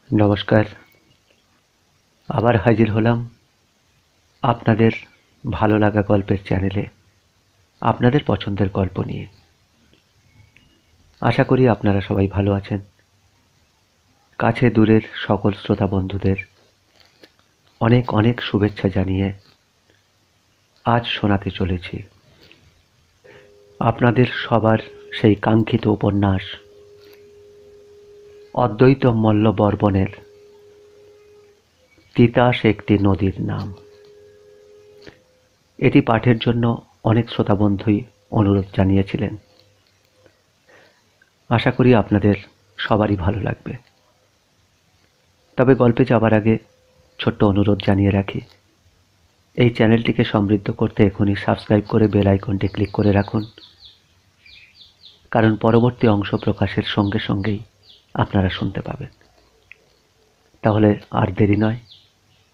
নমস্কার। আবার হাজির হলাম আপনাদের ভালো লাগা গল্পের চ্যানেলে আপনাদের পছন্দের গল্প নিয়ে। আশা করি আপনারা সবাই ভালো আছেন। কাছে দূরের সকল শ্রোতা বন্ধুদের অনেক অনেক শুভেচ্ছা জানিয়ে আজ শোনাতে চলেছি আপনাদের সবার সেই কাঙ্ক্ষিত উপন্যাস অদ্বৈত মল্ল বর্মণের তিতাস একটি নদীর নাম। এটি পাঠের জন্য অনেক শ্রোতা বন্ধুই অনুরোধ জানিয়েছিলেন। আশা করি আপনাদের সবারই ভালো লাগবে। তবে গল্পে যাবার আগে ছোট্ট অনুরোধ জানিয়ে রাখি, এই চ্যানেলটিকে সমৃদ্ধ করতে এখনই সাবস্ক্রাইব করে বেল আইকনটি ক্লিক করে রাখুন, কারণ পরবর্তী অংশ প্রকাশের সঙ্গে সঙ্গেই আপনারা শুনতে পাবেন। তাহলে আর দেরি নয়,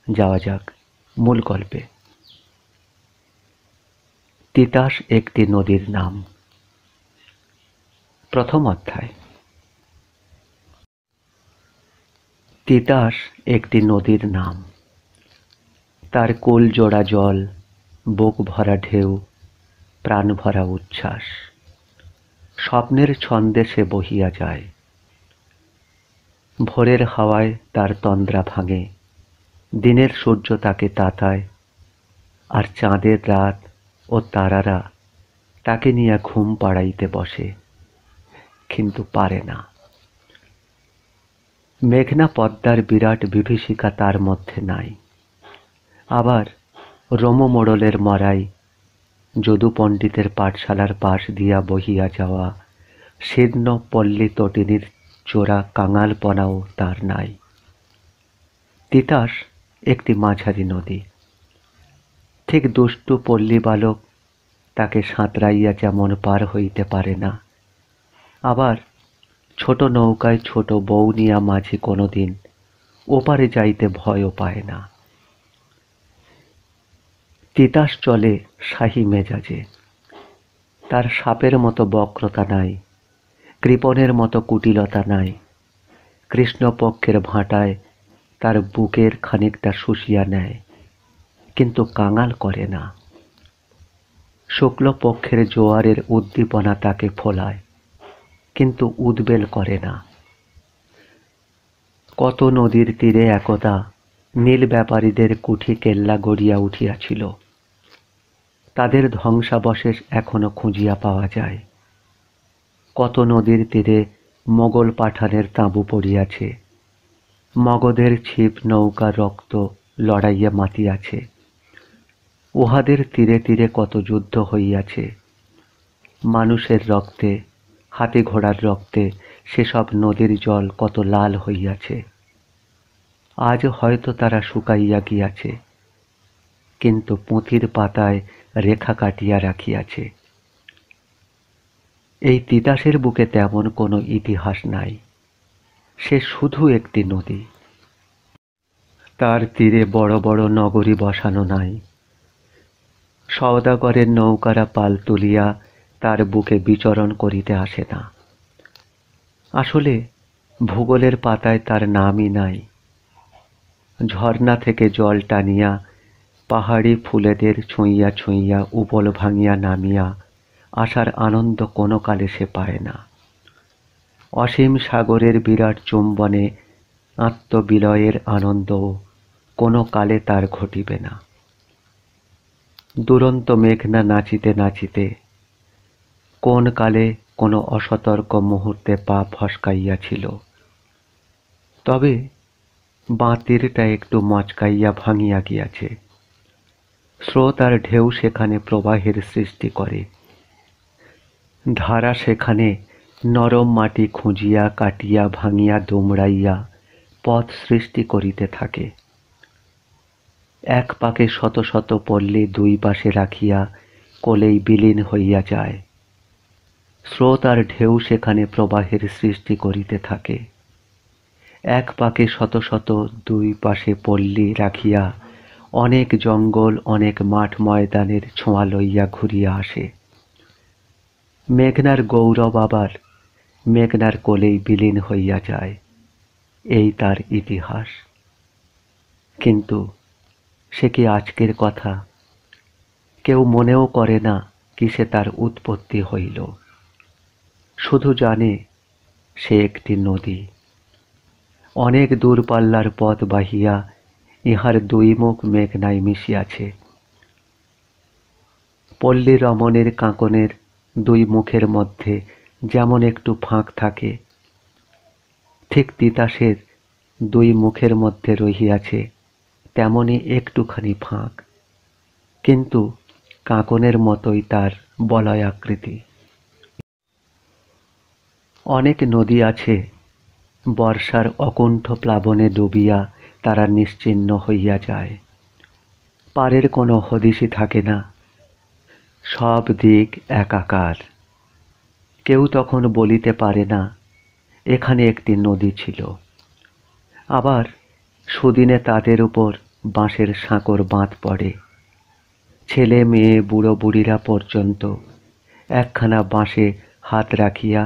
যাওয়া যাক মূল গল্পে। তিতাস একটি নদীর নাম। প্রথম অধ্যায়। তিতাস একটি নদীর নাম। তার কোল জোড়া জল, বুক ভরা ঢেউ, প্রাণ ভরা উচ্ছ্বাস। স্বপ্নের ছন্দে সে বহিয়া যায়। ভোরের হাওয়ায় তার তন্দ্রা ভাঙে, দিনের সূর্য তাকে তাতায়, আর চাঁদের রাত ও তারারা তাকে নিয়ে ঘুম পাড়াইতে বসে, কিন্তু পারে না। মেঘনা পদ্মার বিরাট বিভীষিকা তার মধ্যে নাই। আবার রোমমোড়লের মরাই, যদু পণ্ডিতের পাঠশালার পাশ দিয়া বহিয়া যাওয়া শীর্ণ পল্লী তটিনীর চোরা কাঙালপনাও তার নাই। তিতাস একটি মাঝারি নদী। ঠিক দুষ্টু পল্লী বালক তাকে সাঁতরাইয়া যেমন পার হইতে পারে না, আবার ছোট নৌকায় ছোট বউ নিয়া মাঝি কোনোদিন ওপারে যাইতে ভয়ও পায় না। তিতাস চলে শাহী মেজাজে। তার সাপের মতো বক্রতা নাই, কৃপণের মতো কুটিলতা নাই। কৃষ্ণপক্ষের ভাঁটায় তার বুকের খানিকটা শুষিয়া নেয়, কিন্তু কাঙাল করে না। শুক্লপক্ষের জোয়ারের উদ্দীপনা তাকে ফোলায়, কিন্তু উদ্বেল করে না। কত নদীর তীরে একদা নীল ব্যাপারীদের কুঠি কেল্লা গড়িয়া উঠিয়াছিল। তাদের ধ্বংসাবশেষ এখনো খুঁজিয়া পাওয়া যায়। কত নদীর তীরে মোগল পাঠানের তাঁবু পড়িয়াছে। মগধের ছিপ নৌকা রক্ত লড়াইয়া মাতিয়াছে। উহাদের তীরে তীরে কত যুদ্ধ হইয়াছে। মানুষের রক্তে, হাতি ঘোড়ার রক্তে সেসব নদীর জল কত লাল হইয়াছে। আজ হয়তো তারা শুকাইয়া গিয়াছে, কিন্তু পুঁথির পাতায় রেখা কাটিয়া রাখিয়াছে। এই তিতাসের বুকে তেমন কোনো ইতিহাস নাই। সে শুধু একটি নদী। তার তীরে বড় বড় নগরী বসানো নাই। সওদাগরের নৌকারা পাল তুলিয়া তার বুকে বিচরণ করিতে আসে না। আসলে ভূগোলের পাতায় তার নামই নাই। ঝর্ণা থেকে জল টানিয়া পাহাড়ি ফুলেদের ছুঁইয়া ছুঁইয়া উপল ভাঙিয়া নামিয়া আসার আনন্দ কোনো কালে সে পায় না। অসীম সাগরের বিরাট চুম্বনে আত্মবিলয়ের আনন্দও কোনো কালে তার ঘটিবে না। দুরন্ত মেঘনা নাচিতে নাচিতে কোন কালে কোনো অসতর্ক মুহূর্তে পা ফসকাইয়াছিল। তবে বাঁতিরটা একটু মচকাইয়া ভাঙিয়া গিয়াছে। স্রোত আর ঢেউ সেখানে প্রবাহের সৃষ্টি করে। ধারা সেখানে নরম মাটি খুঁজিয়া কাটিয়া ভাঙিয়া দুমড়াইয়া পথ সৃষ্টি করিতে থাকে। এক পাকে শত শত পল্লী দুই পাশে রাখিয়া কোলেই বিলীন হইয়া যায়। স্রোত আর ঢেউ সেখানে প্রবাহের সৃষ্টি করিতে থাকে। এক পাকে শত শত দুই পাশে পল্লী রাখিয়া অনেক জঙ্গল অনেক মাঠ ময়দানের ছোঁয়া লইয়া ঘুরিয়া আসে। মেঘনার গৌরব আবার মেঘনার কোলেই বিলীন হইয়া যায়। এই তার ইতিহাস। কিন্তু সে কি আজকের কথা? কেউ মনেও করে না কিসে তার উৎপত্তি হইল, শুধু জানে সে একটি নদী। অনেক দূরপাল্লার পথ বাহিয়া ইহার দুই মুখ মেঘনায় মিশিয়াছে। পল্লী রমণের কাঁকনের দুই মুখের মধ্যে যেমন একটু ফাঁক থাকে, ঠিক তিতাসের দুই মুখের মধ্যে রহিয়াছে তেমনি একটুখানি ফাঁক, কিন্তু কাঁকনের মতোই তার বলয় আকৃতি। অনেক নদী আছে, বর্ষার অকুণ্ঠ প্লাবনে ডুবিয়া তারা নিশ্চিহ্ন হইয়া যায়। পারের কোনো হদিশই থাকে না, সব দিক একাকার। কেউ তখন বলিতে পারে না এখানে একটি নদী ছিল। আবার সুদিনে তাদের উপর বাঁশের সাঁকর বাঁধ পড়ে। ছেলে মেয়ে বুড়ো বুড়িরা পর্যন্ত একখানা বাঁশে হাত রাখিয়া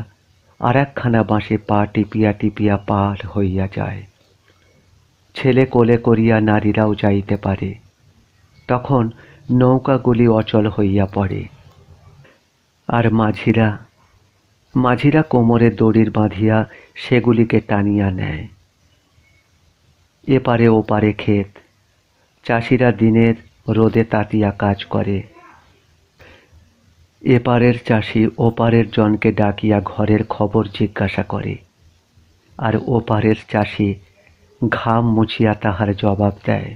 আর একখানা বাঁশে পা টিপিয়া টিপিয়া পার হইয়া যায়। ছেলে কোলে করিয়া নারীরাও যাইতে পারে। তখন নৌকাগুলি অচল হইয়া পড়ে। আর মাঝিরা কোমরে দড়ির বাঁধিয়া সেগুলিকে টানিয়া নেয়। এপারে ওপারে ক্ষেত, চাষিরা দিনের রোদে তাতিয়া কাজ করে। এপারের চাষি ওপারের জনকে ডাকিয়া ঘরের খবর জিজ্ঞাসা করে, আর ওপারের চাষি ঘাম মুছিয়া তাহার জবাব দেয়।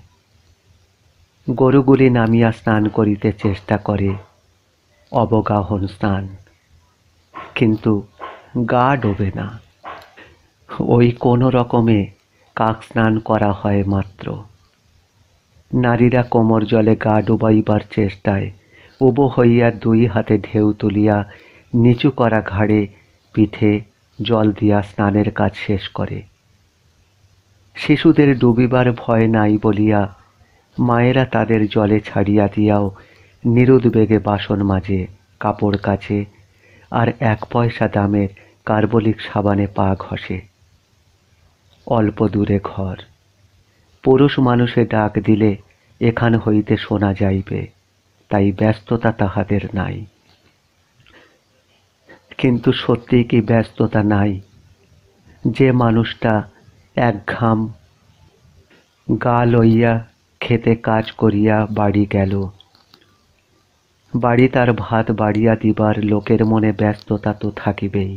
গরুগুলি নামিয়া স্নান করিতে চেষ্টা করে, অবগাহন স্নান, কিন্তু গা ডোবে না। ওই কোনো রকমে কাক স্নান করা হয় মাত্র। নারীরা কোমর জলে গা ডুবাইবার চেষ্টায় উবু হইয়া দুই হাতে ঢেউ তুলিয়া নিচু করা ঘাড়ে পিঠে জল দিয়া স্নানের কাজ শেষ করে। শিশুদের ডুবিবার ভয় নাই বলিয়া মায়েরা তাদের জলে ছাড়িয়া দিয়াও নিরুদ্বেগে বাসন মাজে, কাপড় কাচে, আর 1 পয়সা দামের কার্বলিক সাবানে পা ঘষে। অল্প দূরে ঘর, পুরুষ মানুষে ডাক দিলে এখান হইতে শোনা যাইবে, তাই ব্যস্ততা তাহাদের নাই। কিন্তু সত্যিই কি ব্যস্ততা নাই? যে মানুষটা এক ঘাম গা লইয়া খেতে কাজ করিয়া বাড়ি গেল, বাড়ি তার ভাত বাড়িয়া দিবার লোকের মনে ব্যস্ততা তো থাকিবেই।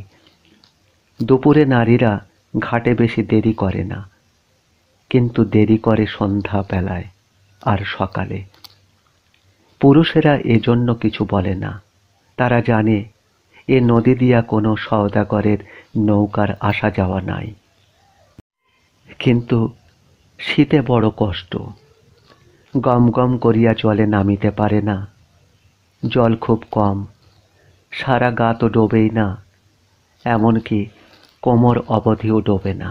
দুপুরে নারীরা ঘাটে বেশি দেরি করে না, কিন্তু দেরি করে সন্ধ্যা বেলায় আর সকালে। পুরুষেরা এজন্য কিছু বলে না, তারা জানে এ নদী দিয়া কোনো সওদাগরের নৌকার আসা যাওয়া নাই। কিন্তু শীতে বড় কষ্ট, গম গম করিয়া জলে নামিতে পারে না। জল খুব কম, সারা গা তো ডোবেই না, এমনকি কোমর অবধিও ডোবে না।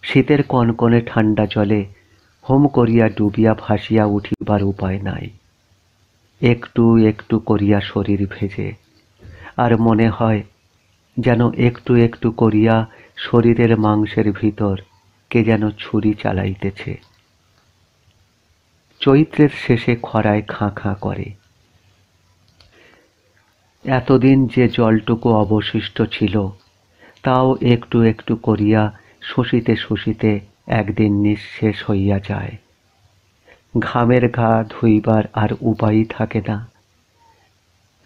শীতের কনকনে ঠান্ডা জলে হোম করিয়া ডুবিয়া ভাসিয়া উঠিবার উপায় নাই। একটু একটু করিয়া শরীর ভেজে, আর মনে হয় যেন একটু একটু করিয়া শরীরের মাংসের ভিতর কে যেন ছুরি চালাইতেছে। চৈত্রের শেষে খরায় খাঁ খাঁ করে। এতদিন যে জলটুকু অবশিষ্ট ছিল, তাও একটু একটু করিয়া শুষিতে শুষিতে একদিন নিঃশেষ হইয়া যায়। ঘামের ঘা ধুইবার আর উপায়ই থাকে না।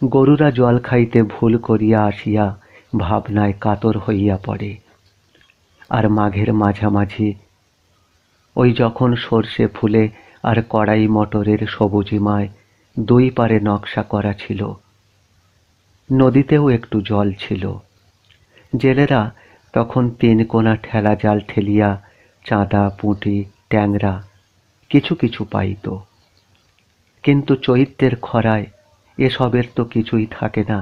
গরুরা জল খাইতে ভুল করিয়া আসিয়া ভাবনায় কাতর হইয়া পড়ে। আর মাঘের মাঝামাঝি ওই যখন সর্ষে ফুলে আর কড়াই মটরের সবুজিমায় দুই পারে নকশা করা ছিল, নদীতেও একটু জল ছিল। জেলেরা তখন 3 কোনা ঠেলা জাল ঠেলিয়া চাঁদা, পুঁটি, ট্যাংরা কিছু কিছু পাইত। কিন্তু চৈত্রের খরায় এসবের তো কিছুই থাকে না।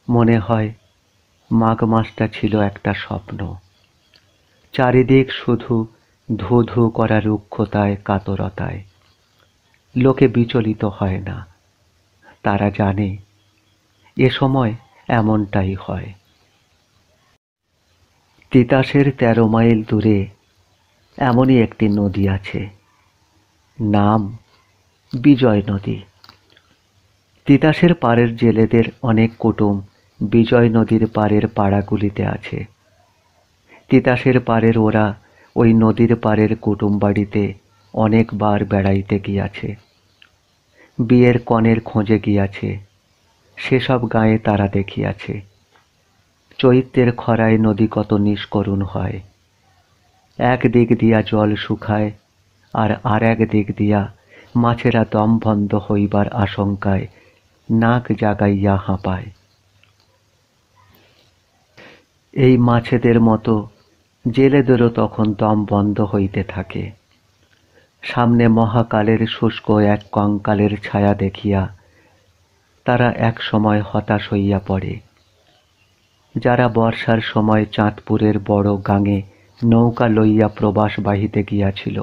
মনে হয় মাঘ মাসটা ছিল একটা স্বপ্ন। চারিদিক শুধু ধু ধু করা রুক্ষতায়, কাতরতায়। লোকে বিচলিত হয় না, তারা জানে এ সময় এমনটাই হয়। তিতাসের ১৩ মাইল দূরে এমনই একটি নদী আছে, নাম বিজয় নদী। তিতাসের পাড়ের জেলেদের অনেক কুটুম বিজয় নদীর পাড়ের পাড়াগুলিতে আছে। তিতাসের পাড়ের ওরা ওই নদীর পাড়ের কুটুম বাড়িতে অনেকবার বেড়াইতে গিয়াছে, বিয়ের কনের খোঁজে গিয়াছে, সেসব গাঁয়ে তারা দেখিয়াছে। চৈত্রের খরায় নদী কত নিষ্করুণ হয়। এক দিক দিয়া জল শুকায়, আর এক দিক দিয়া মাছেরা দম বন্ধ হইবার আশঙ্কায় নাক জাগাইয়া হাঁপায়। এই মাছেদের মতো জেলেদেরও তখন দম বন্ধ হইতে থাকে। সামনে মহাকালের শুষ্ক এক কঙ্কালের ছায়া দেখিয়া তারা এক সময় হতাশ হইয়া পড়ে। যারা বর্ষার সময় চাঁদপুরের বড় গাঙে নৌকা লইয়া প্রবাস বাহিতে গিয়াছিল,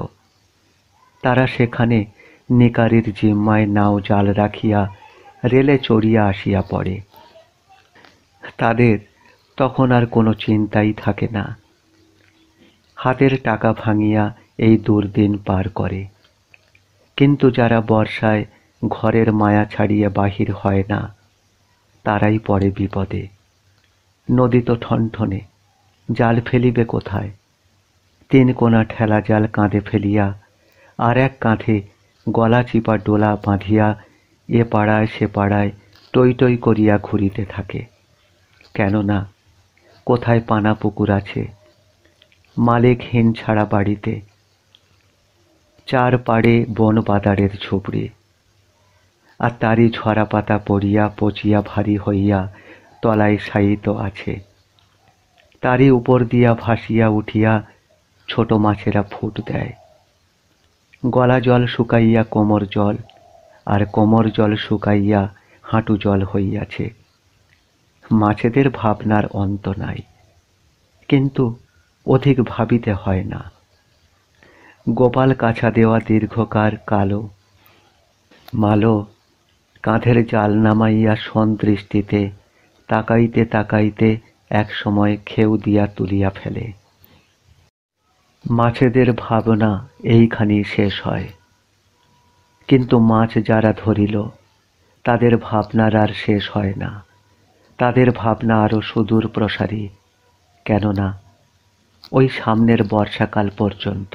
তারা সেখানে নিকারির জিম্মায় নাও জাল রাখিয়া রেলে চড়িয়া আসিয়া পড়ে। তাদের তখন আর কোনো চিন্তাই থাকে না। হাতের টাকা ভাঙিয়া এই দুর্দিন পার করে। কিন্তু যারা বর্ষায় ঘরের মায়া ছাড়িয়ে বাহির হয় না, তারাই পড়ে বিপদে। নদী তো ঠনঠনে, জাল ফেলিবে কোথায়? ৩ কোনা ঠেলা জাল কাঁধে ফেলিয়া আর এক কাঁধে গলা চিপা ডোলা বাঁধিয়া এ পাড়ায় সে পাড়ায় টই টই করিয়া ঘুরিতে থাকে। কেননা কোথায় পানা পুকুর আছে, মালিকহীন ছাড়া বাড়িতে, চার পাড়ে বন বাদারের ঝুপড়ি, আর তারই ঝরা পাতা পড়িয়া পচিয়া ভারী হইয়া তলায় শায়িত আছে। তারই উপর দিয়া ভাসিয়া উঠিয়া ছোট মাছেরা ফুট দেয়। গলা জল শুকাইয়া কোমর জল, আর কোমর জল শুকাইয়া হাঁটু জল হইয়াছে। মাছেদের ভাবনার অন্ত নাই, কিন্তু অধিক ভাবিতে হয় না। গোপাল কাছা দেওয়া দীর্ঘকার কালো মালো কাঁধের জাল নামাইয়া সন্দৃষ্টিতে তাকাইতে তাকাইতে এক সময় খেউ দিয়া তুলিয়া ফেলে। মাছেদের ভাবনা এইখানি শেষ হয়। কিন্তু মাছ যারা ধরিল, তাদের ভাবনার আর শেষ হয় না। তাদের ভাবনা আরো সুদূর প্রসারী, কেননা ওই সামনের বর্ষাকাল পর্যন্ত।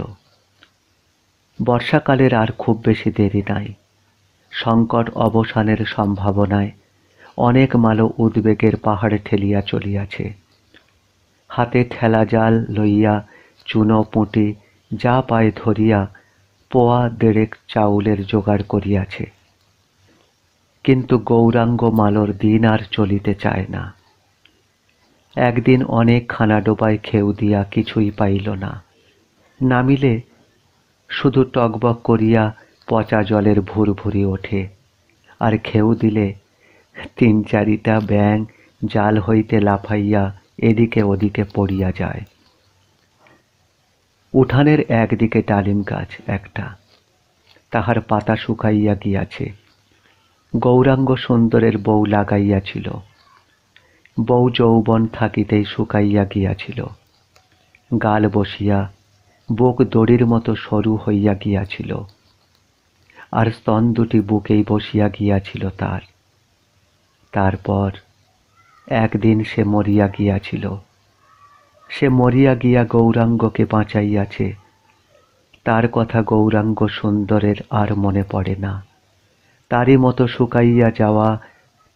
বর্ষাকালের আর খুব বেশি দেরি নাই। সংকট অবসানের সম্ভাবনায় অনেক মালো উদ্বেগের পাহাড় ঠেলিয়া চলিয়াছে। হাতে ঠেলা জাল লইয়া চুনো পুঁটি যা পায় ধরিয়া পোয়া ১.৫ চাউলের জোগাড় করিয়াছে। কিন্তু গৌরাঙ্গ মালোর দিন আর চলিতে চায় না। একদিন অনেক খানা ডোবায় খেউ দিয়া কিছুই পাইল না। নামিলে শুধু টকবক করিয়া পচা জলের ভুরভুরি ওঠে, আর খেউ দিলে ৩-৪টা ব্যাঙ জাল হইতে লাফাইয়া এদিকে ওদিকে পড়িয়া যায়। উঠানের একদিকে ডালিম গাছ একটা, তাহার পাতা শুকাইয়া গিয়াছে। গৌরাঙ্গ সুন্দরের বউ লাগাইয়াছিল। বউ যৌবন থাকিতেই শুকাইয়া গিয়াছিল। গাল বসিয়া বুক দড়ির মতো সরু হইয়া গিয়াছিল, আর স্তন দুটি বুকেই বসিয়া গিয়াছিল তার। তারপর একদিন সে মরিয়া গিয়াছিল। সে মরিয়া গিয়া গৌরাঙ্গকে বাঁচাইয়াছে। তার কথা গৌরাঙ্গ সুন্দরের আর মনে পড়ে না। তারই মতো শুকাইয়া যাওয়া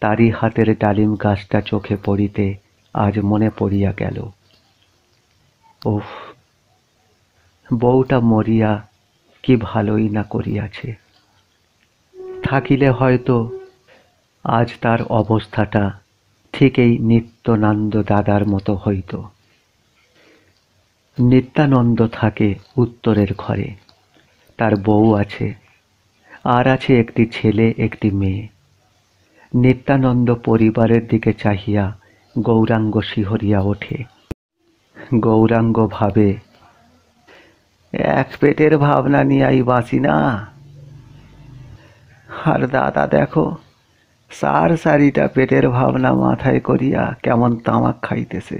তারই হাতের ডালিম গাছটা চোখে পড়িতে আজ মনে পড়িয়া গেল। উফ, বউটা মরিয়া কি ভালোই না করিয়াছে। থাকিলে হয়তো আজ তার অবস্থাটা ঠিক এই নিত্যানন্দ দাদার মতো হইত। নিত্যানন্দ থাকে উত্তরের ঘরে, তার বউ আছে, আর আছে একটি ছেলে একটি মেয়ে। নিত্যানন্দ পরিবারের দিকে চাহিয়া গৌরাঙ্গ শিহরিয়া ওঠে। গৌরাঙ্গ ভাবে, এক পেটের ভাবনা নিয়াই বাঁচি না। আর দাদা দেখো, সারিটা পেটের ভাবনা মাথায় করিয়া কেমন তামাক খাইতেছে।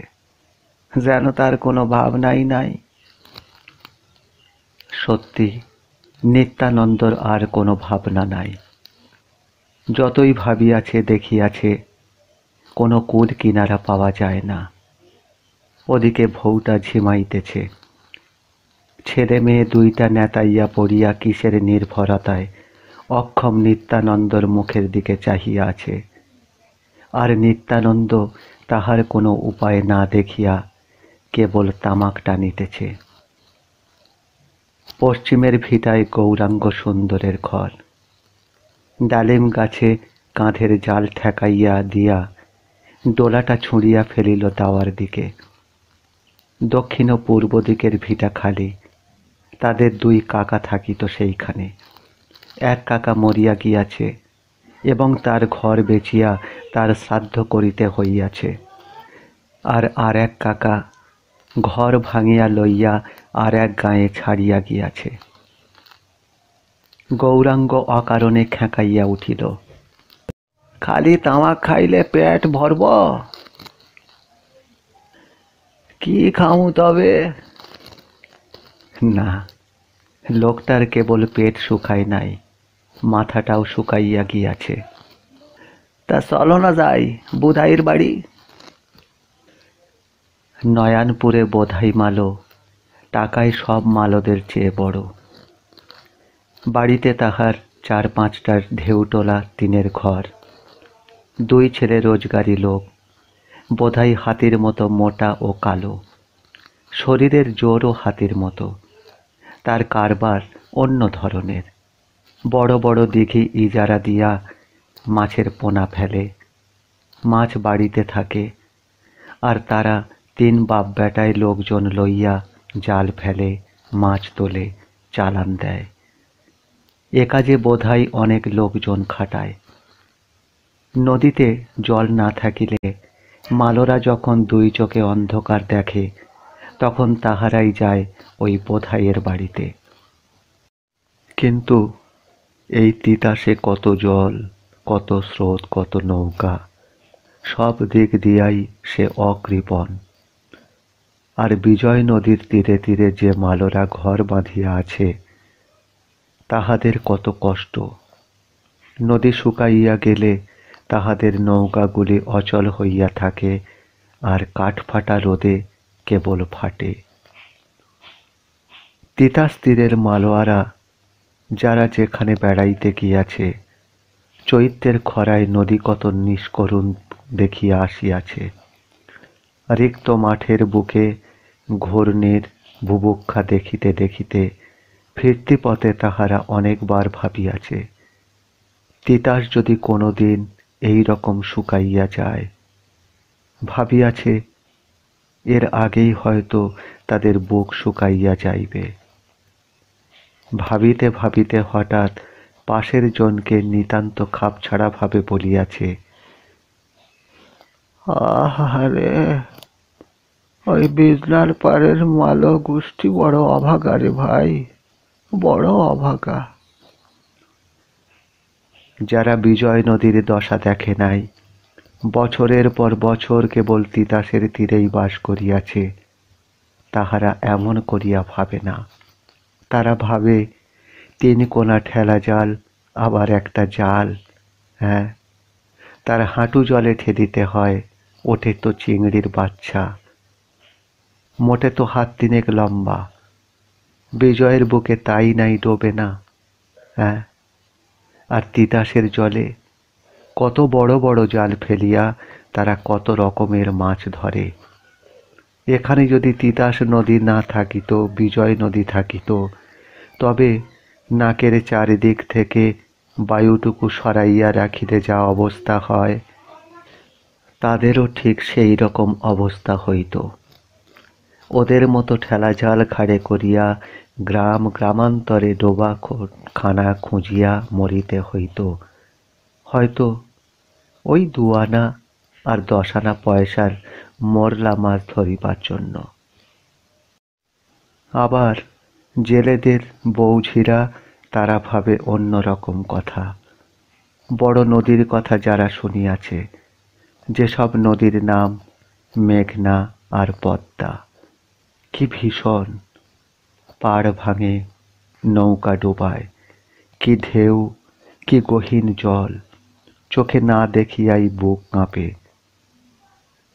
যেন তার কোনো ভাবনাই নাই। সত্যি নিত্যানন্দর আর কোনো ভাবনা নাই। যতই ভাবিয়াছে দেখিয়াছে, কোনো কূল কিনারা পাওয়া যায় না। ওদিকে বউটা ঝিমাইতেছে, ছেলে মেয়ে দুইটা নেতাইয়া পড়িয়া কিসের নির্ভরতায় অক্ষম নিত্যানন্দর মুখের দিকে চাহিয়া আছে। আর নিত্যানন্দ তাহার কোনো উপায় না দেখিয়া কেবল তামাক টানিতেছে। পশ্চিমের ভিটায় গৌরাঙ্গ সুন্দরের ঘর। ডালিম গাছে কাঁধের জাল ঠেকাইয়া দিয়া ডোলাটা ছুঁড়িয়া ফেলিল দাওয়ার দিকে। দক্ষিণ ও পূর্ব দিকের ভিটা খালি। তাদের দুই কাকা থাকিত সেইখানে। এক কাকা মরিয়া গিয়াছে এবং তার ঘর বেচিয়া তার শ্রাদ্ধ করিতে হইয়াছে। আর এক কাকা ঘর ভাঙিয়া লইয়া আর এক গাঁয়ে ছাড়িয়া গিয়াছে। গৌরাঙ্গ অকারণে খেঁকাইয়া উঠিল, খালি তামাক খাইলে পেট ভরব? কি খামু তবে? না, লোকটার কেবল পেট শুকায় নাই, মাথাটাও শুকাইয়া গিয়াছে। তা চলো না যাই বুধাইয়ের বাড়ি। নয়ানপুরে বোধাই মালো টাকায় সব মালদের চেয়ে বড়। বাড়িতে তাহার 4-5টা ঢেউটোলা টিনের ঘর। দুই ছেলে রোজগারি লোক, বোধাই হাতির মতো মোটা ও কালো, শরীরের জোরও হাতির মতো। তার কারবার অন্য ধরনের। বড় বড় দিঘি ইজারা দিয়া মাছের পোনা ফেলে, মাছ বাড়িতে থাকে, আর তারা 3 বাপ বেটায় লোকজন লইয়া জাল ফেলে, মাছ তোলে, চালান দেয়। এ কাজে বোধাই অনেক লোকজন খাটায়। নদীতে জল না থাকিলে মালোরা যখন 2 চোখে অন্ধকার দেখে, তখন তাহারাই যায় ওই বোধাইয়ের বাড়িতে। কিন্তু এই তিতাসে কত জল, কত স্রোত, কত নৌকা, সব দিক দিয়াই সে অকৃপণ। আর বিজয় নদীর তীরে তীরে যে মালোরা ঘর বাঁধিয়া আছে, তাহাদের কত কষ্ট। নদী শুকাইয়া গেলে তাহাদের নৌকাগুলি অচল হইয়া থাকে, আর কাঠফাটা রোদে কেবল ফাটে। তিতাস তীরের মালোয়ারা যারা যেখানে বেড়াইতে গিয়াছে, চৈত্রের খরায় নদী কত নিষ্করুণ দেখিয়া আসিয়াছে। রিক্ত মাঠের বুকে ঘূর্ণির বুভুক্ষা দেখিতে দেখিতে ফিরতি পথে তাহারা অনেকবার ভাবিয়াছে, তিতাস যদি কোনো দিন এই রকম শুকাইয়া যায়। ভাবিয়াছে এর আগেই হয়তো তাদের বুক শুকাইয়া যাইবে। ভাবিতে ভাবিতে হঠাৎ পাশের জনকে নিতান্ত খাপছাড়া ভাবে বলিয়াছে, আহারে, ওই বিজলার পাড়ের মালো গোষ্ঠী বড় অভাগা রে ভাই, বড় অভাগা। যারা বিজয় নদীর দশা দেখে নাই, বছরের পর বছর কেবল তিতাসের তীরেই বাস করিয়াছে, তাহারা এমন করিয়া ভাবে না। তারা ভাবে 3 কোনা ঠেলা জাল, আবার একটা জাল। হ্যাঁ, তার হাঁটু জলে ঠেলিতে হয়, ওঠে তো চিংড়ির বাচ্চা, মোটে তো 1 হাত 3 লম্বা। বিজয়ের বুকে তাই নাই ডোবে না। হ্যাঁ, আর তিতাসের জলে কত বড় বড় জাল ফেলিয়া তারা কত রকমের মাছ ধরে। এখানে যদি তিতাস নদী না থাকিত, বিজয় নদী থাকিত, তবে নাকের চারিদিক থেকে বায়ুটুকু সরাইয়া রাখিতে যা অবস্থা হয়, তাদেরও ঠিক সেই রকম অবস্থা হইত। ওদের মতো ঠেলা জাল ঘাড়ে করিয়া গ্রামান্তরে ডোবা খানা খুঁজিয়া মরিতে হইত, হয়তো ওই 2 আনা আর 10 আনা পয়সার মোরলা মাছ ধরিবার জন্য। আবার জেলেদের বৌঝিরা তারা ভাবে অন্য রকম কথা। বড় নদীর কথা যারা শুনিয়াছে, যেসব নদীর নাম মেঘনা আর পদ্মা। কি ভীষণ! পাড় ভাঙে, নৌকা ডোবায়, কি ঢেউ, কি গহীন জল! চোখে না দেখিয়াই বুক কাঁপে।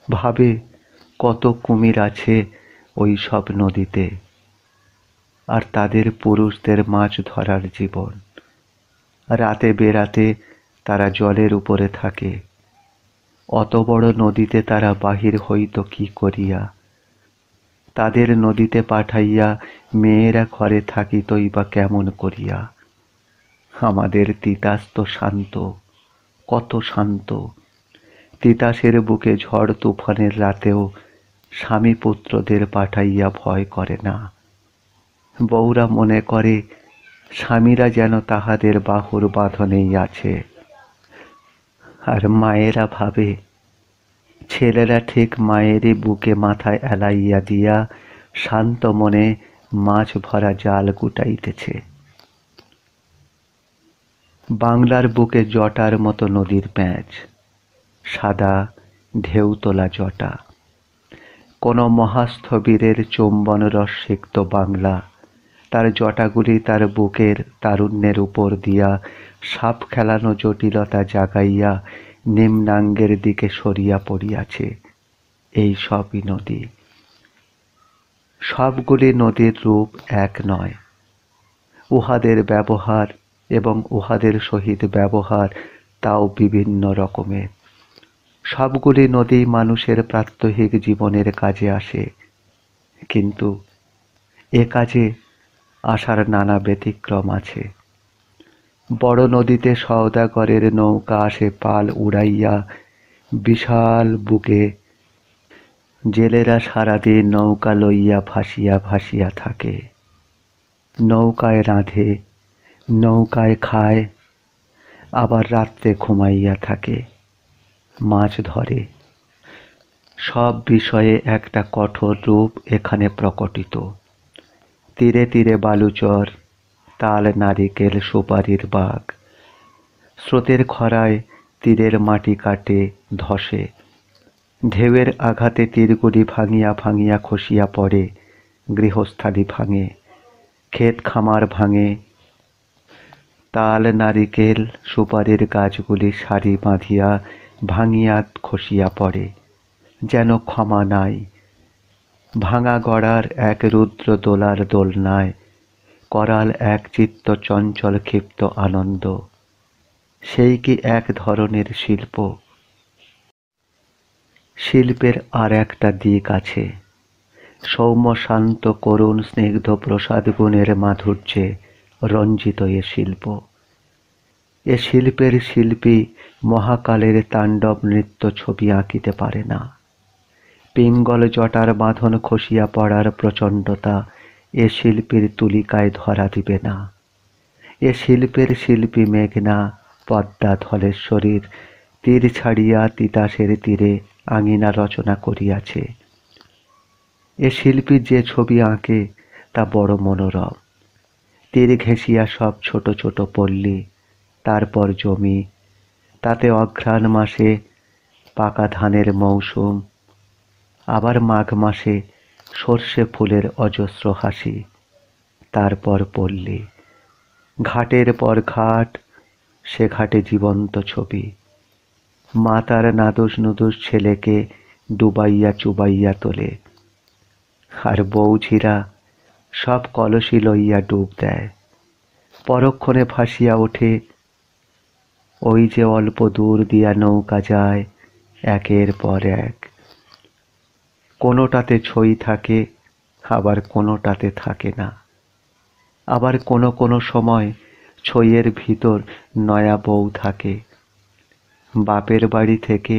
ভাবে কত কুমির আছে ওই সব নদীতে, আর তাদের পুরুষদের মাছ ধরার জীবন। রাতে বেরাতে তারা জলের উপরে থাকে। অত বড় নদীতে তারা বাহির হইত কি করিয়া? তাদের নদীতে পাঠাইয়া মেয়েরা ঘরে থাকিতই বা কেমন করিয়া? আমাদের তিতাস তো শান্ত, কত শান্ত! তিতাসের বুকে ঝড় তুফানের রাতেও স্বামী পুত্রদের পাঠাইয়া ভয় করে না। বউরা মনে করে স্বামীরা যেন তাহাদের বাহুর বাঁধনেই আছে, আর মায়েরা ভাবে ছেলেরা ঠিক মায়েরই বুকে মাথায় এলাইয়া দিয়া শান্ত মনে মাছ ভরা জাল গুটাইতেছে। বাংলার বুকে জটার মতো নদীর প্যাঁচ, সাদা ঢেউ তোলা জটা। কোনো মহাস্থবিরের চুম্বন রসিক্ত বাংলা তার জটাগুলি তার বুকের তারুণ্যের উপর দিয়া সাপ খেলানো জটিলতা জাগাইয়া নিম্নাঙ্গের দিকে সরিয়া পড়িয়াছে। এই সবই নদী। সবগুলি নদীর রূপ এক নয়। উহাদের ব্যবহার এবং উহাদের সহিত ব্যবহার তাও বিভিন্ন রকমের। সবগুলি নদী মানুষের প্রাত্যহিক জীবনের কাজে আসে, কিন্তু এ কাজে আসার নানা ব্যতিক্রম আছে। বড় নদীতে সওদাগরের নৌকা আসে পাল উড়াইয়া বিশাল বুকে। জেলেরা সারাদিন নৌকা লইয়া ভাসিয়া ভাসিয়া থাকে। নৌকায় রাঁধে, নৌকায় খায়, আবার রাত্রে ঘুমাইয়া থাকে, মাছ ধরে। সব বিষয়ে একটা কঠোর রূপ এখানে প্রকটিত। তীরে তীরে বালুচর, তাল, নারিকেল, সুপারির বাগ। স্রোতের খরায় তীরের মাটি কাটে, ধসে। ঢেউয়ের আঘাতে তীরগুলি ভাঙিয়া ভাঙিয়া খসিয়া পড়ে। গৃহস্থালি ভাঙে, ক্ষেত খামার ভাঙে। তাল, নারিকেল, সুপারির গাছগুলি সারি বাঁধিয়া ভাঙিয়া খসিয়া পড়ে, যেন ক্ষমা নাই। ভাঙা গড়ার এক রুদ্র দোলার দোলনায় করাল এক চিত্ত চঞ্চল ক্ষিপ্ত আনন্দ। সেই কি এক ধরনের শিল্প? শিল্পের আর একটা দিক আছে। সৌম্য শান্ত করুণ স্নিগ্ধ প্রসাদ গুণের মাধুর্যে রঞ্জিত এ শিল্প। এ শিল্পের শিল্পী মহাকালের তাণ্ডব নৃত্য ছবি আঁকিতে পারে না। পিঙ্গল জটার বাঁধন খসিয়া পড়ার প্রচণ্ডতা এ শিল্পীর তুলিকায় ধরা দিবে না। এ শিল্পের শিল্পী মেঘনা, পদ্মা, ধলেশ্বরীর তীর ছাড়িয়া তিতাসের তীরে আঙিনা রচনা করিয়াছে। এ শিল্পী যে ছবি আঁকে তা বড় মনোরম। তীর ঘেঁষিয়া সব ছোট ছোট পল্লী, তারপর জমি, তাতে অঘ্রাণ মাসে পাকা ধানের মৌসুম, আবার মাঘ মাসে সর্ষে ফুলের অজস্র হাসি, তারপর পল্লী, ঘাটের পর ঘাট, সে ঘাটে জীবন্ত ছবি। মা তার নাদুস নুদুস ছেলেকে ডুবাইয়া চুবাইয়া তোলে, আর বউঝিরা সব কলসি লইয়া ডুব দেয়। পরক্ষণে ভাসিয়া ওঠে ওই যে অল্প দূর দিয়া নৌকা যায় একের পর এক। কোনোটাতে ছই থাকে, আবার কোনোটাতে থাকে না। আবার কোনো কোনো সময় ছইয়ের ভিতর নয়া বউ থাকে। বাপের বাড়ি থেকে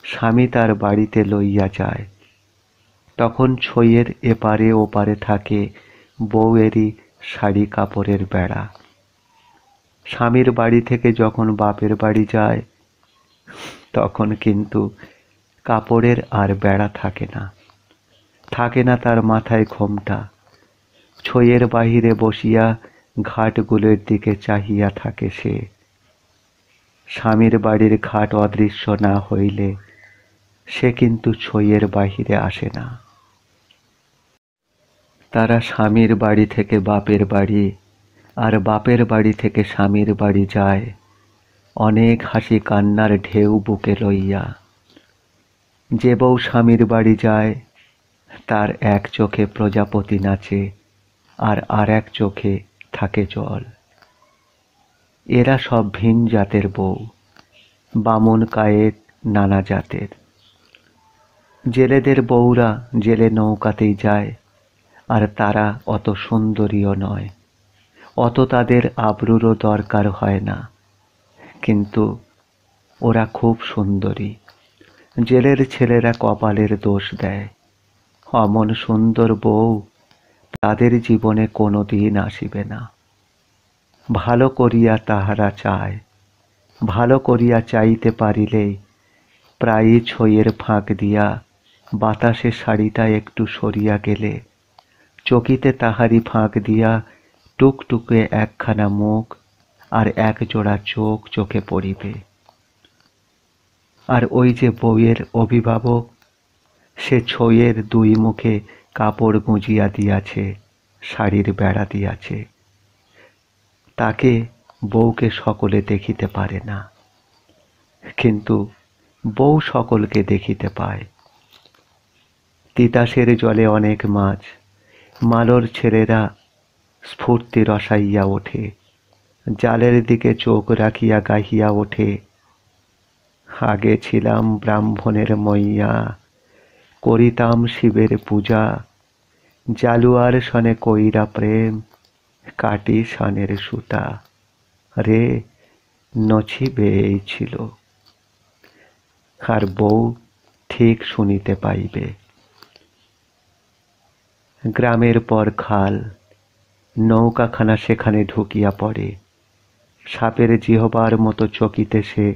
স্বামী তার বাড়িতে লইয়া যায়, তখন ছইয়ের এপারে ওপারে থাকে বউয়েরই শাড়ি কাপড়ের বেড়া। স্বামীর বাড়ি থেকে যখন বাপের বাড়ি যায়, তখন কিন্তু কাপড়ের আর বেড়া থাকে না। থাকে না তার মাথায় ঘোমটা। ছইয়ের বাহিরে বসিয়া ঘাটগুলোর দিকে চাহিয়া থাকে সে। স্বামীর বাড়ির ঘাট অদৃশ্য না হইলে সে কিন্তু ছইয়ের বাহিরে আসে না। তারা স্বামীর বাড়ি থেকে বাপের বাড়ি আর বাপের বাড়ি থেকে স্বামীর বাড়ি যায় অনেক হাসি কান্নার ঢেউ বুকে লইয়া। যে বউ স্বামীর বাড়ি যায় তার এক চোখে প্রজাপতি নাচে আর এক চোখে থাকে জল। এরা সব ভিন জাতের বউ, বামন কায়েত নানা জাতের। জেলেদের বউরা জেলে নৌকাতেই যায়, আর তারা অত সুন্দরীও নয়, অত তাদের আবরুরও দরকার হয় না, কিন্তু ওরা খুব সুন্দরী। জেলের ছেলেরা কপালের দোষ দেয়, অমন সুন্দর বউ তাদের জীবনে কোনো দিন আসিবে না। ভালো করিয়া তাহারা চায়, ভালো করিয়া চাইতে পারিলেই প্রায়ই ছইয়ের ফাঁক দিয়া বাতাসে শাড়িটা একটু সরিয়া গেলে চকিতে তাহারি ফাঁক দিয়া টুকটুকে একখানা মুখ আর এক জোড়া চোখ চোখে পড়িবে। আর ওই যে বউয়ের অভিভাবক, সে ছইয়ের দুই মুখে কাপড় গুঁজিয়া দিয়াছে, শাড়ির বেড়া দিয়াছে, তাকে বউকে সকলে দেখিতে পারে না, কিন্তু বউ সকলকে দেখিতে পায়। তিতাসের জলে অনেক মাছ, মালর ছেলেরা স্ফূর্তি রসাইয়া ওঠে, জালের দিকে চোখ রাখিয়া গাহিয়া ওঠে, আগে ছিলাম ব্রাহ্মণের মইয়া, করিতাম শিবের পূজা, জালুয়ার সনে কইরা প্রেম, কাটি সনের সুতা, রে নছিবে এই ছিল। আর বউ ঠিক শুনিতে পাইবে। গ্রামের পর খাল, নৌকাখানা সেখানে ঢুকিয়া পড়ে, সাপের জিহবার মতো চকিতে সে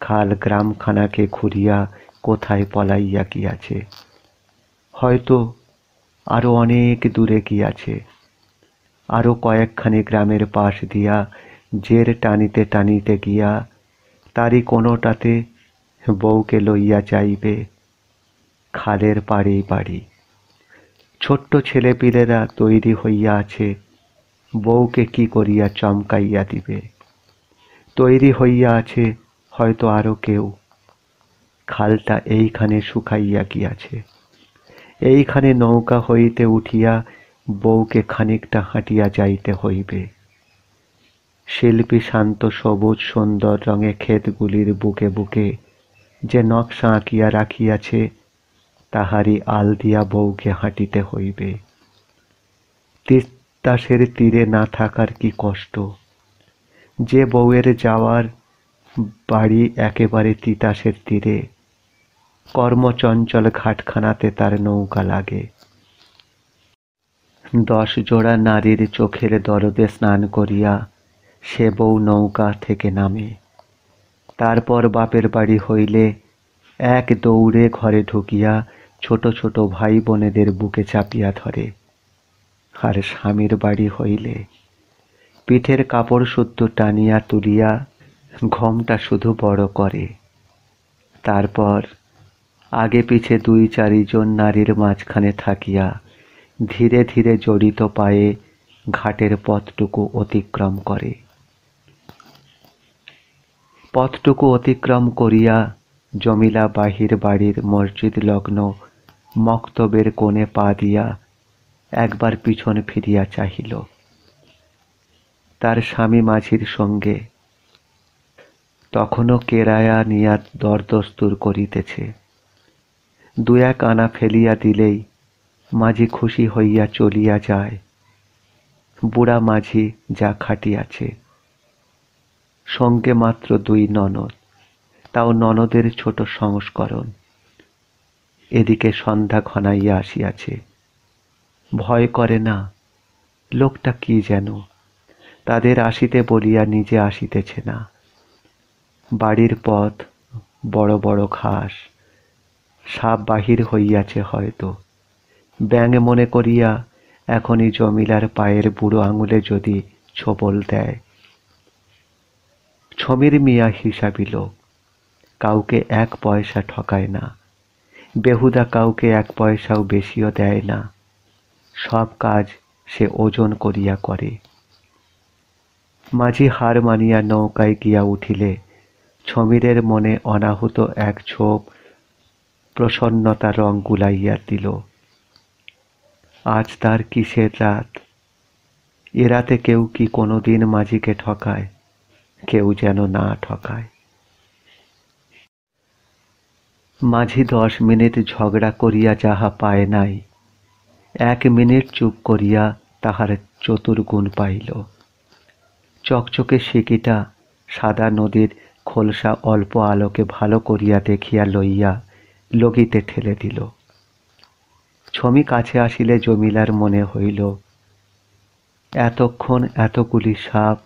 খাল গ্রামখানাকে ঘুরিয়া কোথায় পলাইয়া গিয়াছে, হয়তো আরো অনেক দূরে গিয়াছে। আরো কয়েকখানি গ্রামের পাশ দিয়া জের টানিতে টানিতে গিয়া তারই কোনোটাতে বউকে লইয়া যাইবে। খালের পাড়েই বাড়ি, ছোট্ট ছেলেপিলেরা তৈরি হইয়া আছে বউকে কি করিয়া চমকাইয়া দিবে। তৈরি হইয়া আছে হয়তো আরো কেউ। খালটা এইখানে শুকাইয়া গিয়াছে, এইখানে নৌকা হইতে উঠিয়া বউকে খানিকটা হাঁটিয়া যাইতে হইবে। শিল্পী শান্ত সবুজ সুন্দর রঙে ক্ষেতগুলির বুকে বুকে যে নকশা আঁকিয়া রাখিয়াছে, তাহারই আল দিয়া বউকে হাঁটিতে হইবে। তিতাসের তীরে না থাকার কি কষ্ট! যে বউয়ের যাওয়ার বাড়ি একেবারে তিতাসের তীরে, কর্মচঞ্চল ঘাটখানাতে তার নৌকা লাগে। 10 জোড়া নারীর চোখের দরদে স্নান করিয়া সে বউ নৌকা থেকে নামে। তারপর বাপের বাড়ি হইলে এক দৌড়ে ঘরে ঢুকিয়া ছোট ছোট ভাই বোনেদের বুকে চাপিয়া ধরে। আর স্বামীর বাড়ি হইলে পিঠের কাপড় শুদ্ধ টানিয়া তুলিয়া ঘোমটা শুধু বড় করে। তারপর আগে পিছে 2-4 জন নারীর মাঝখানে থাকিয়া ধীরে ধীরে জড়িত পায়ে ঘাটের পথটুকু অতিক্রম করে। পথটুকু অতিক্রম করিয়া জমিলা বাহির বাড়ির মসজিদ লগ্ন মক্তবের কোণে পা দিয়া একবার পিছন ফিরিয়া চাহিল। তার স্বামী মাঝির সঙ্গে তখনও কেরায়া নিয়া দরদস্তুর করিতেছে। 2-1 আনা ফেলিয়া দিলেই মাঝি খুশি হইয়া চলিয়া যায়। বুড়া মাঝি যা খাটিয়াছে, সঙ্গে মাত্র 2 ননদ, তাও ননদের ছোট সংস্করণ। এদিকে সন্ধ্যা ঘনাইয়া আসিয়াছে। ভয় করে না, লোকটা কি যেন তাদের আসিতে বলিয়া নিজে আসিতেছে না। বাড়ির পথ বড় বড় ঘাস, সাপ বাহির হইয়াছে হয়তো। ব্যাঙ মনে করিয়া এখনই জমিলার পায়ের বুড়ো আঙুলে যদি ছোবল দেয়। ছমির মিয়া হিসাবি লোক, কাউকে 1 পয়সা ঠকায় না, বেহুদা কাউকে 1 পয়সাও বেশিও দেয় না, সব কাজ সে ওজন করিয়া করে। মাঝি হার মানিয়া নৌকায় গিয়া উঠিলে সমীরের মনে অনাহুত এক ছোপ প্রসন্নতা রং গুলাইয়া দিল। আজ তার কিসের রাত? এ রাতে কেউ কি কোনোদিন মাঝিকে ঠকায়? কেউ যেন না ঠকায়। মাঝি 10 মিনিট ঝগড়া করিয়া যাহা পায় নাই, 1 মিনিট চুপ করিয়া তাহার চতুর্গুণ পাইল। চকচকে সিকিটা সাদা নদীর খোলসা অল্প আলোকে ভালো করিয়া দেখিয়া লইয়া লগিতে ঠেলে দিল। ছমি কাছে আসিলে জমিলার মনে হইল এতক্ষণ এতগুলি সাপ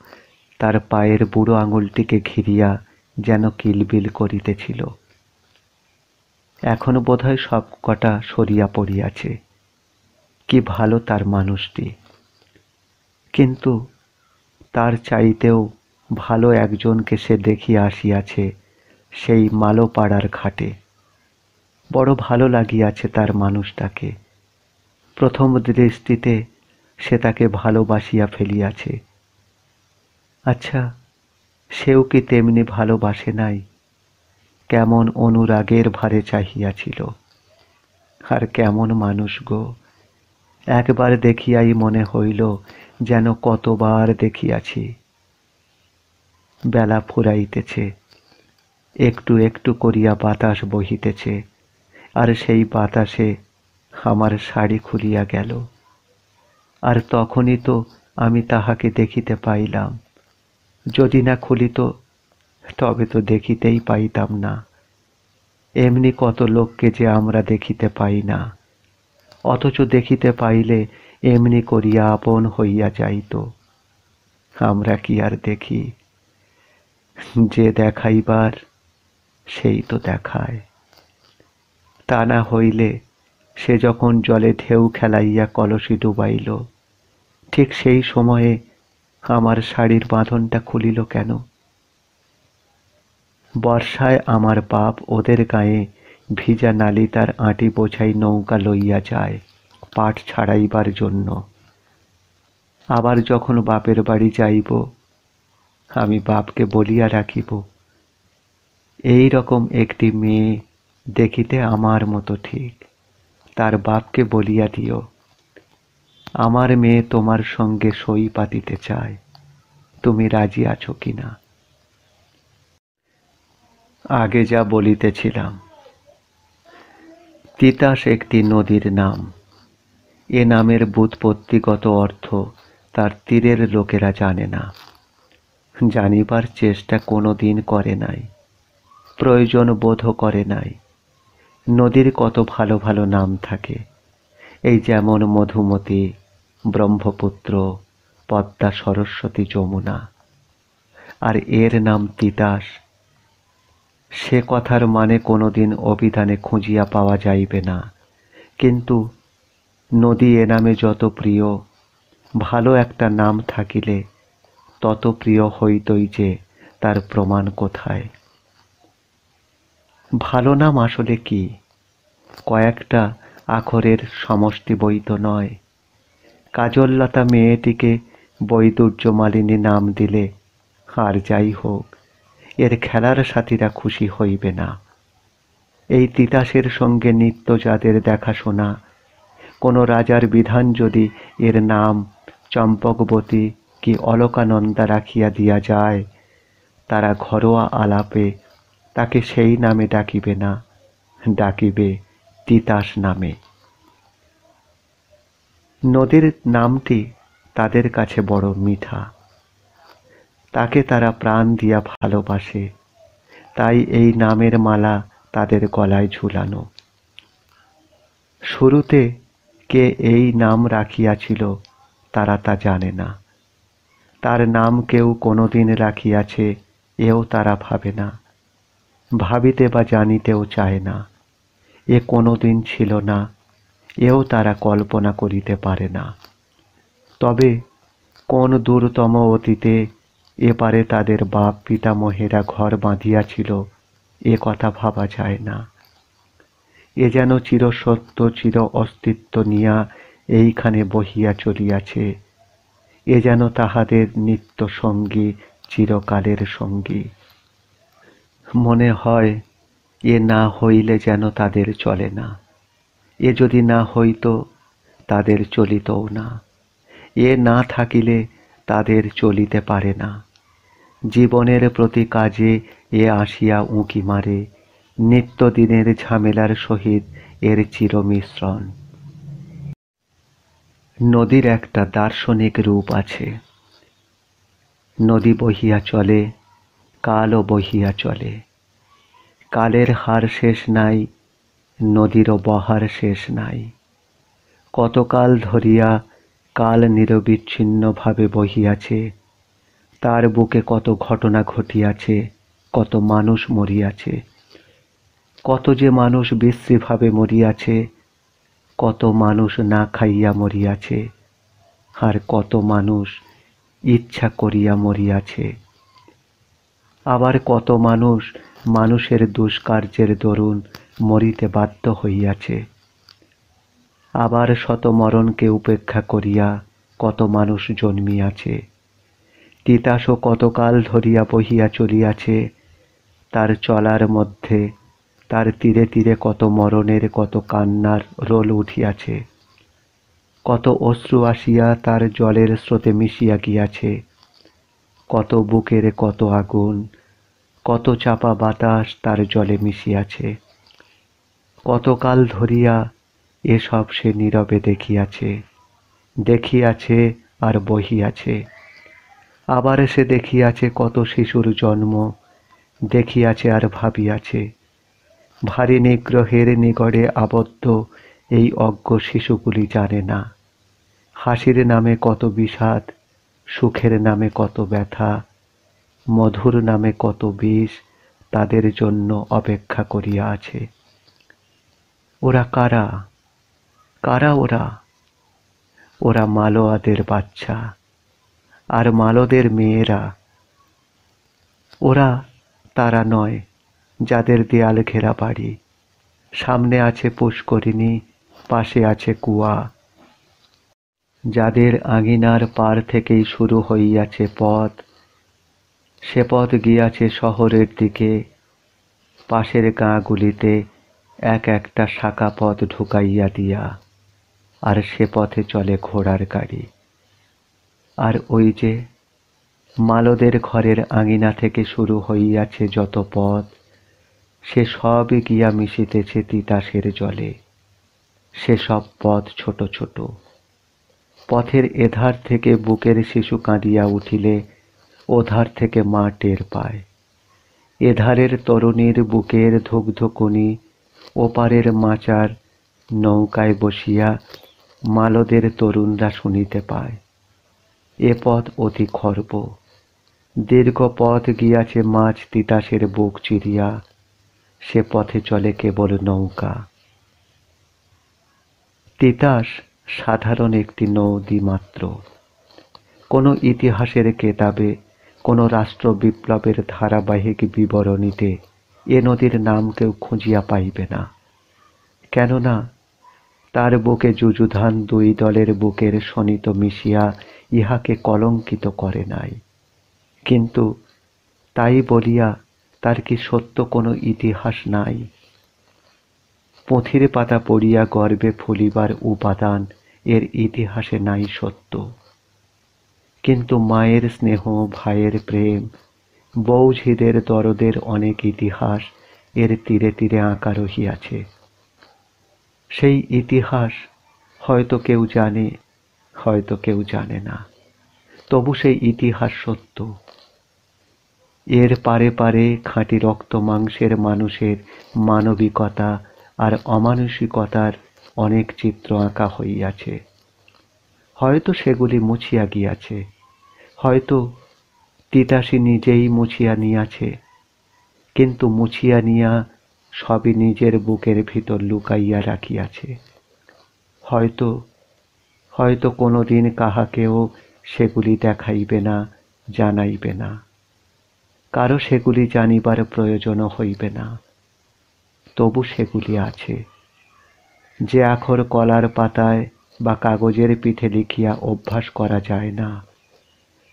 তার পায়ের বুড়ো আঙুলটিকে ঘিরিয়া যেন কিলবিল করিতেছিল। এখন বোধহয় সব কটা সরিয়া পড়িয়াছে। কি ভালো তার মানুষটি! কিন্তু তার চাইতেও ভালো একজনকে সে দেখিয়া আসিয়াছে সেই মালোপাড়ার ঘাটে। বড় ভালো লাগিয়াছে তার মানুষটাকে। প্রথম দৃষ্টিতে সে তাকে ভালোবাসিয়া ফেলিয়াছে। আচ্ছা, সেও কি তেমনি ভালোবাসে নাই? কেমন অনুরাগের ভারে চাহিয়াছিল। আর কেমন মানুষ গো! একবার দেখিয়াই মনে হইল যেন কতবার দেখিয়াছি। বেলা ফুরাইতেছে, একটু একটু করিয়া বাতাস বহিতেছে, আর সেই বাতাসে আমার শাড়ি খুলিয়া গেল। আর তখনই তো আমি তাহাকে দেখিতে পাইলাম। যদি না খুলিত তবে তো দেখিতেই পাইতাম না। এমনি কত লোককে যে আমরা দেখিতে পাই না, অথচ দেখিতে পাইলে এমনি করিয়া আপন হইয়া যাইত। আমরা কি আর দেখি? যে দেখাইবার সেই তো দেখায়। তা না হইলে সে যখন জলে ঢেউ খেলাইয়া কলসি ডুবাইল, ঠিক সেই সময়ে আমার শাড়ির বাঁধনটা খুলিল কেন? বর্ষায় আমার বাপ ওদের গায়ে ভিজা নালি তার আঁটি বোঝাই নৌকা লইয়া যায় পাট ছাড়াইবার জন্য। আবার যখন বাপের বাড়ি যাইব, আমি বাপকে বলিয়া রাখিব, এই রকম একটি মেয়ে দেখিতে আমার মতো ঠিক, তার বাপকে বলিয়া দিও, আমার মেয়ে তোমার সঙ্গে সই পাতিতে চায়, তুমি রাজি আছো কিনা। আগে যা বলিতেছিলাম, তিতাস একটি নদীর নাম। এ নামের ব্যুৎপত্তিগত অর্থ তার তীরের লোকেরা জানে না, জানিবার চেষ্টা কোনো দিন করে নাই, প্রয়োজন বোধও করে নাই। নদীর কত ভালো ভালো নাম থাকে, এই যেমন মধুমতি, ব্রহ্মপুত্র, পদ্মা, সরস্বতী, যমুনা। আর এর নাম তিতাস। সে কথার মানে কোনোদিন অভিধানে খুঁজিয়া পাওয়া যাইবে না, কিন্তু নদী এ নামে যত প্রিয়, ভালো একটা নাম থাকিলে তত প্রিয় হইতই যে তার প্রমাণ কোথায়? ভালো নাম আসলে কি? কয়েকটা আখরের সমষ্টি বই তো নয়। কাজললতা মেয়েটিকে বৈদুর্যমালিনী নাম দিলে আর যাই হোক, এর খেলার সাথীরা খুশি হইবে না। এই তিতাসের সঙ্গে নিত্য যাদের দেখাশোনা, কোনো রাজার বিধান যদি এর নাম চম্পকবতী কি অলকানন্দা রাখিয়া দিয়া যায়, তারা ঘরোয়া আলাপে তাকে সেই নামে ডাকিবে না, ডাকিবে তিতাস নামে। নদীর নামটি তাদের কাছে বড় মিঠা, তাকে তারা প্রাণ দিয়া ভালোবাসে, তাই এই নামের মালা তাদের গলায় ঝুলানো। শুরুতে কে এই নাম রাখিয়াছিল তারা তা জানে না। তার নাম কেউ কোনোদিন রাখিয়াছে এও তারা ভাবে না, ভাবিতে বা জানিতেও চায় না। এ কোনোদিন ছিল না এও তারা কল্পনা করিতে পারে না। তবে কোন দূরতম অতীতে এপারে তাদের বাপ পিতামহেরা ঘর বাঁধিয়াছিল এ কথা ভাবা যায় না। এ যেন চিরসত্য চির অস্তিত্ব নিয়া এইখানে বহিয়া চলিয়াছে, এ যেন তাহাদের নিত্য সঙ্গী, চিরকালের সঙ্গী। মনে হয় এ না হইলে যেন তাদের চলে না, এ যদি না হইত তাদের চলিতও না, এ না থাকিলে তাদের চলিতে পারে না। জীবনের প্রতি কাজে এ আসিয়া উঁকি মারে, নিত্যদিনের ঝামেলার সহিত এর চিরমিশ্রণ। নদীর একটা দার্শনিক রূপ আছে। নদী বহিয়া চলে, কালও বহিয়া চলে। কালের হার শেষ নাই, নদীরও বহার শেষ নাই। কতকাল ধরিয়া কাল নিরবিচ্ছিন্নভাবে বহিয়াছে, তার বুকে কত ঘটনা ঘটিয়াছে, কত মানুষ মরিয়াছে, কত যে মানুষ বিশ্রীভাবে মরিয়াছে, কত মানুষ না খাইয়া মরিয়াছে, আর কত মানুষ ইচ্ছা করিয়া মরিয়াছে। আবার কত মানুষ মানুষের দুষ্কার্যের দরুন মরিতে বাধ্য হইয়াছে। আবার শত মরণকে উপেক্ষা করিয়া কত মানুষ জন্মিয়াছে। তিতাসও কতকাল ধরিয়া বহিয়া চলিয়াছে, তার চলার মধ্যে তার তীরে তীরে কত মরণের, কত কান্নার রোল উঠিয়াছে, কত অশ্রু আসিয়া তার জলের স্রোতে মিশিয়া গিয়াছে, কত বুকের কত আগুন, কত চাপা বাতাস তার জলে মিশিয়াছে। কতকাল ধরিয়া এসব সে নীরবে দেখিয়াছে, দেখিয়াছে আর বহিয়াছে। আবার সে দেখিয়াছে কত শিশুর জন্ম, দেখিয়াছে আর ভাবিয়াছে। ভারী নিগ্রহের নিগড়ে আবদ্ধ এই অজ্ঞ শিশুগুলি জানে না, হাসির নামে কত বিষাদ, সুখের নামে কত ব্যথা, মধুর নামে কত বিষ তাদের জন্য অপেক্ষা করিয়া আছে। ওরা কারা? কারা ওরা? ওরা মালোয়াদের বাচ্চা আর মালোদের মেয়েরা। ওরা তারা নয় যাদের দেয়াল ঘেরা বাড়ি, সামনে আছে পুষ্করিণী, পাশে আছে কুয়া, যাদের আঙিনার পার থেকেই শুরু হইয়াছে পথ, সে পথ গিয়াছে শহরের দিকে, পাশের গাঁগুলিতে এক একটা শাখা পথ ঢুকাইয়া দিয়া, আর সে পথে চলে ঘোড়ার গাড়ি। আর ওই যে মালোদের ঘরের আঙিনা থেকে শুরু হইয়াছে যত পথ, সে সবই গিয়া মিশিতেছে তিতাসের জলে। সে সব পথ ছোট ছোট। পথের এধার থেকে বুকের শিশু কাঁদিয়া উঠিলে ওধার থেকে মা টের পায়। এধারের তরুণীর বুকের ধুকধুকুনি ওপারের মাচার নৌকায় বসিয়া মালোদের তরুণরা শুনিতে পায়। এ পথ অতি খর্ব, দীর্ঘ পথ গিয়াছে মাছ তিতাসের বুক চিরিয়া, সে পথে চলে কেবল নৌকা। তিতাস সাধারণ একটি নদী মাত্র। কোনো ইতিহাসের কেতাবে, কোনো রাষ্ট্র বিপ্লবের ধারাবাহিক বিবরণীতে এ নদীর নাম কেউ খুঁজিয়া পাইবে না, কেননা তার বুকে যুযুধান দুই দলের বুকের শোণিত মিশিয়া ইহাকে কলঙ্কিত করে নাই। কিন্তু তাই বলিয়া তার কি সত্য কোনো ইতিহাস নাই? পুঁথির পাতা পড়িয়া গর্বে ফুলিবার উপাদান এর ইতিহাসে নাই সত্য। কিন্তু মায়ের স্নেহ, ভাইয়ের প্রেম, বৌঝিদের দরদের অনেক ইতিহাস এর তীরে তীরে আঁকা রহিয়াছে। সেই ইতিহাস হয়তো কেউ জানে, হয়তো কেউ জানে না, তবু সেই ইতিহাস সত্য। এর পারে পারে খাঁটি রক্ত মাংসের মানুষের মানবিকতা আর অমানসিকতার অনেক চিত্র আঁকা হইয়াছে। হয়তো সেগুলি মুছিয়া গিয়াছে, হয়তো তিতাসি নিজেই মুছিয়া নিয়াছে, কিন্তু মুছিয়া নিয়া সবই নিজের বুকের ভিতর লুকাইয়া রাখিয়াছে। হয়তো হয়তো কোনোদিন কাহাকেও সেগুলি দেখাইবে না, জানাইবে না, কারো সেগুলি জানিবার প্রয়োজনও হইবে না, তবু সেগুলি আছে। যে আখর কলার পাতায় বা কাগজের পিঠে লিখিয়া অভ্যাস করা যায় না,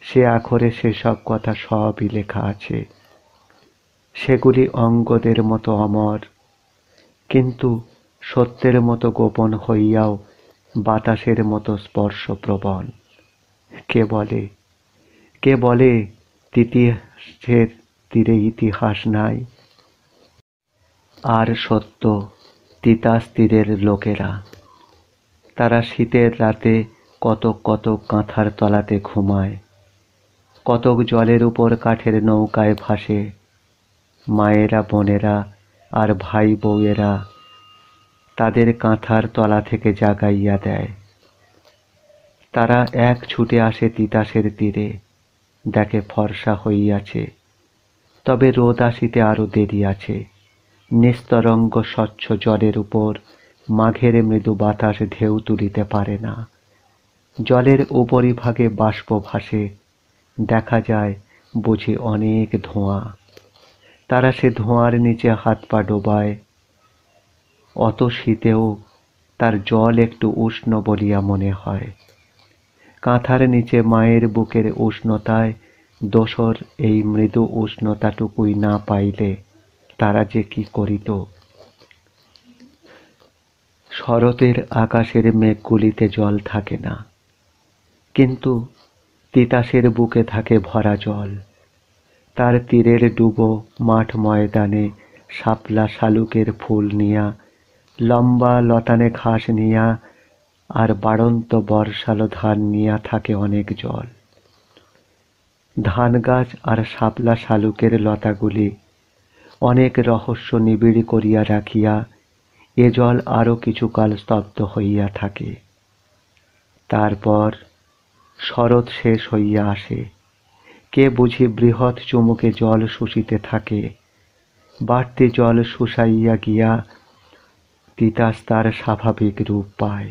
সে আখরে সেসব কথা সবই লেখা আছে। সেগুলি অঙ্গদের মতো অমর, কিন্তু সত্যের মতো গোপন হইয়াও বাতাসের মতো স্পর্শপ্রবণ। কে বলে কে বলে তিতাসের তীরে ইতিহাস নাই? আর সত্য, তিতাস তীরের লোকেরা, তারা শীতের রাতে কতক কতক কাঁথার তলাতে ঘুমায়, কতক জলের উপর কাঠের নৌকায় ভাসে। মায়েরা, বোনেরা আর ভাই বউয়েরা তাদের কাঁথার তলা থেকে জাগাইয়া দেয়। তারা এক ছুটে আসে তিতাসের তীরে, দেখে ফর্সা হইয়াছে, তবে রোদ আসিতে আরো দেরি আছে। নিস্তরঙ্গ স্বচ্ছ জলের উপর মাঘের মৃদু বাতাস ঢেউ তুলিতে পারে না। জলের উপরিভাগে বাষ্প ভাসে, দেখা যায় বুঝি অনেক ধোঁয়া। তারা সে ধোঁয়ার নিচে হাত পা ডোবায়। অত শীতেও তার জল একটু উষ্ণ বলিয়া মনে হয়। কাঁথার নিচে মায়ের বুকের উষ্ণতায় দোসর এই মৃদু উষ্ণতাটুকুই না পাইলে তারা যে কি করিত। শরতের আকাশের মেঘগুলিতে জল থাকে না, কিন্তু তিতাসের বুকে থাকে ভরা জল। তার তীরের ডুবো মাঠ ময়দানে শাপলা শালুকের ফুল নিয়া, লম্বা লতানে ঘাস নিয়া আর বাড়ন্ত বর্ষালো ধান নিয়া থাকে অনেক জল। ধান গাছ আর শাপলা শালুকের লতাগুলি অনেক রহস্য নিবিড় করিয়া রাখিয়া এ জল আরো কিছুকাল স্তব্ধ হইয়া থাকে। তারপর শরৎ শেষ হইয়া আসে। কে বুঝি বৃহৎ চুমুকে জল শুষিতে থাকে। বাড়তি জল শুষাইয়া গিয়া তিতাস তার স্বাভাবিক রূপ পায়।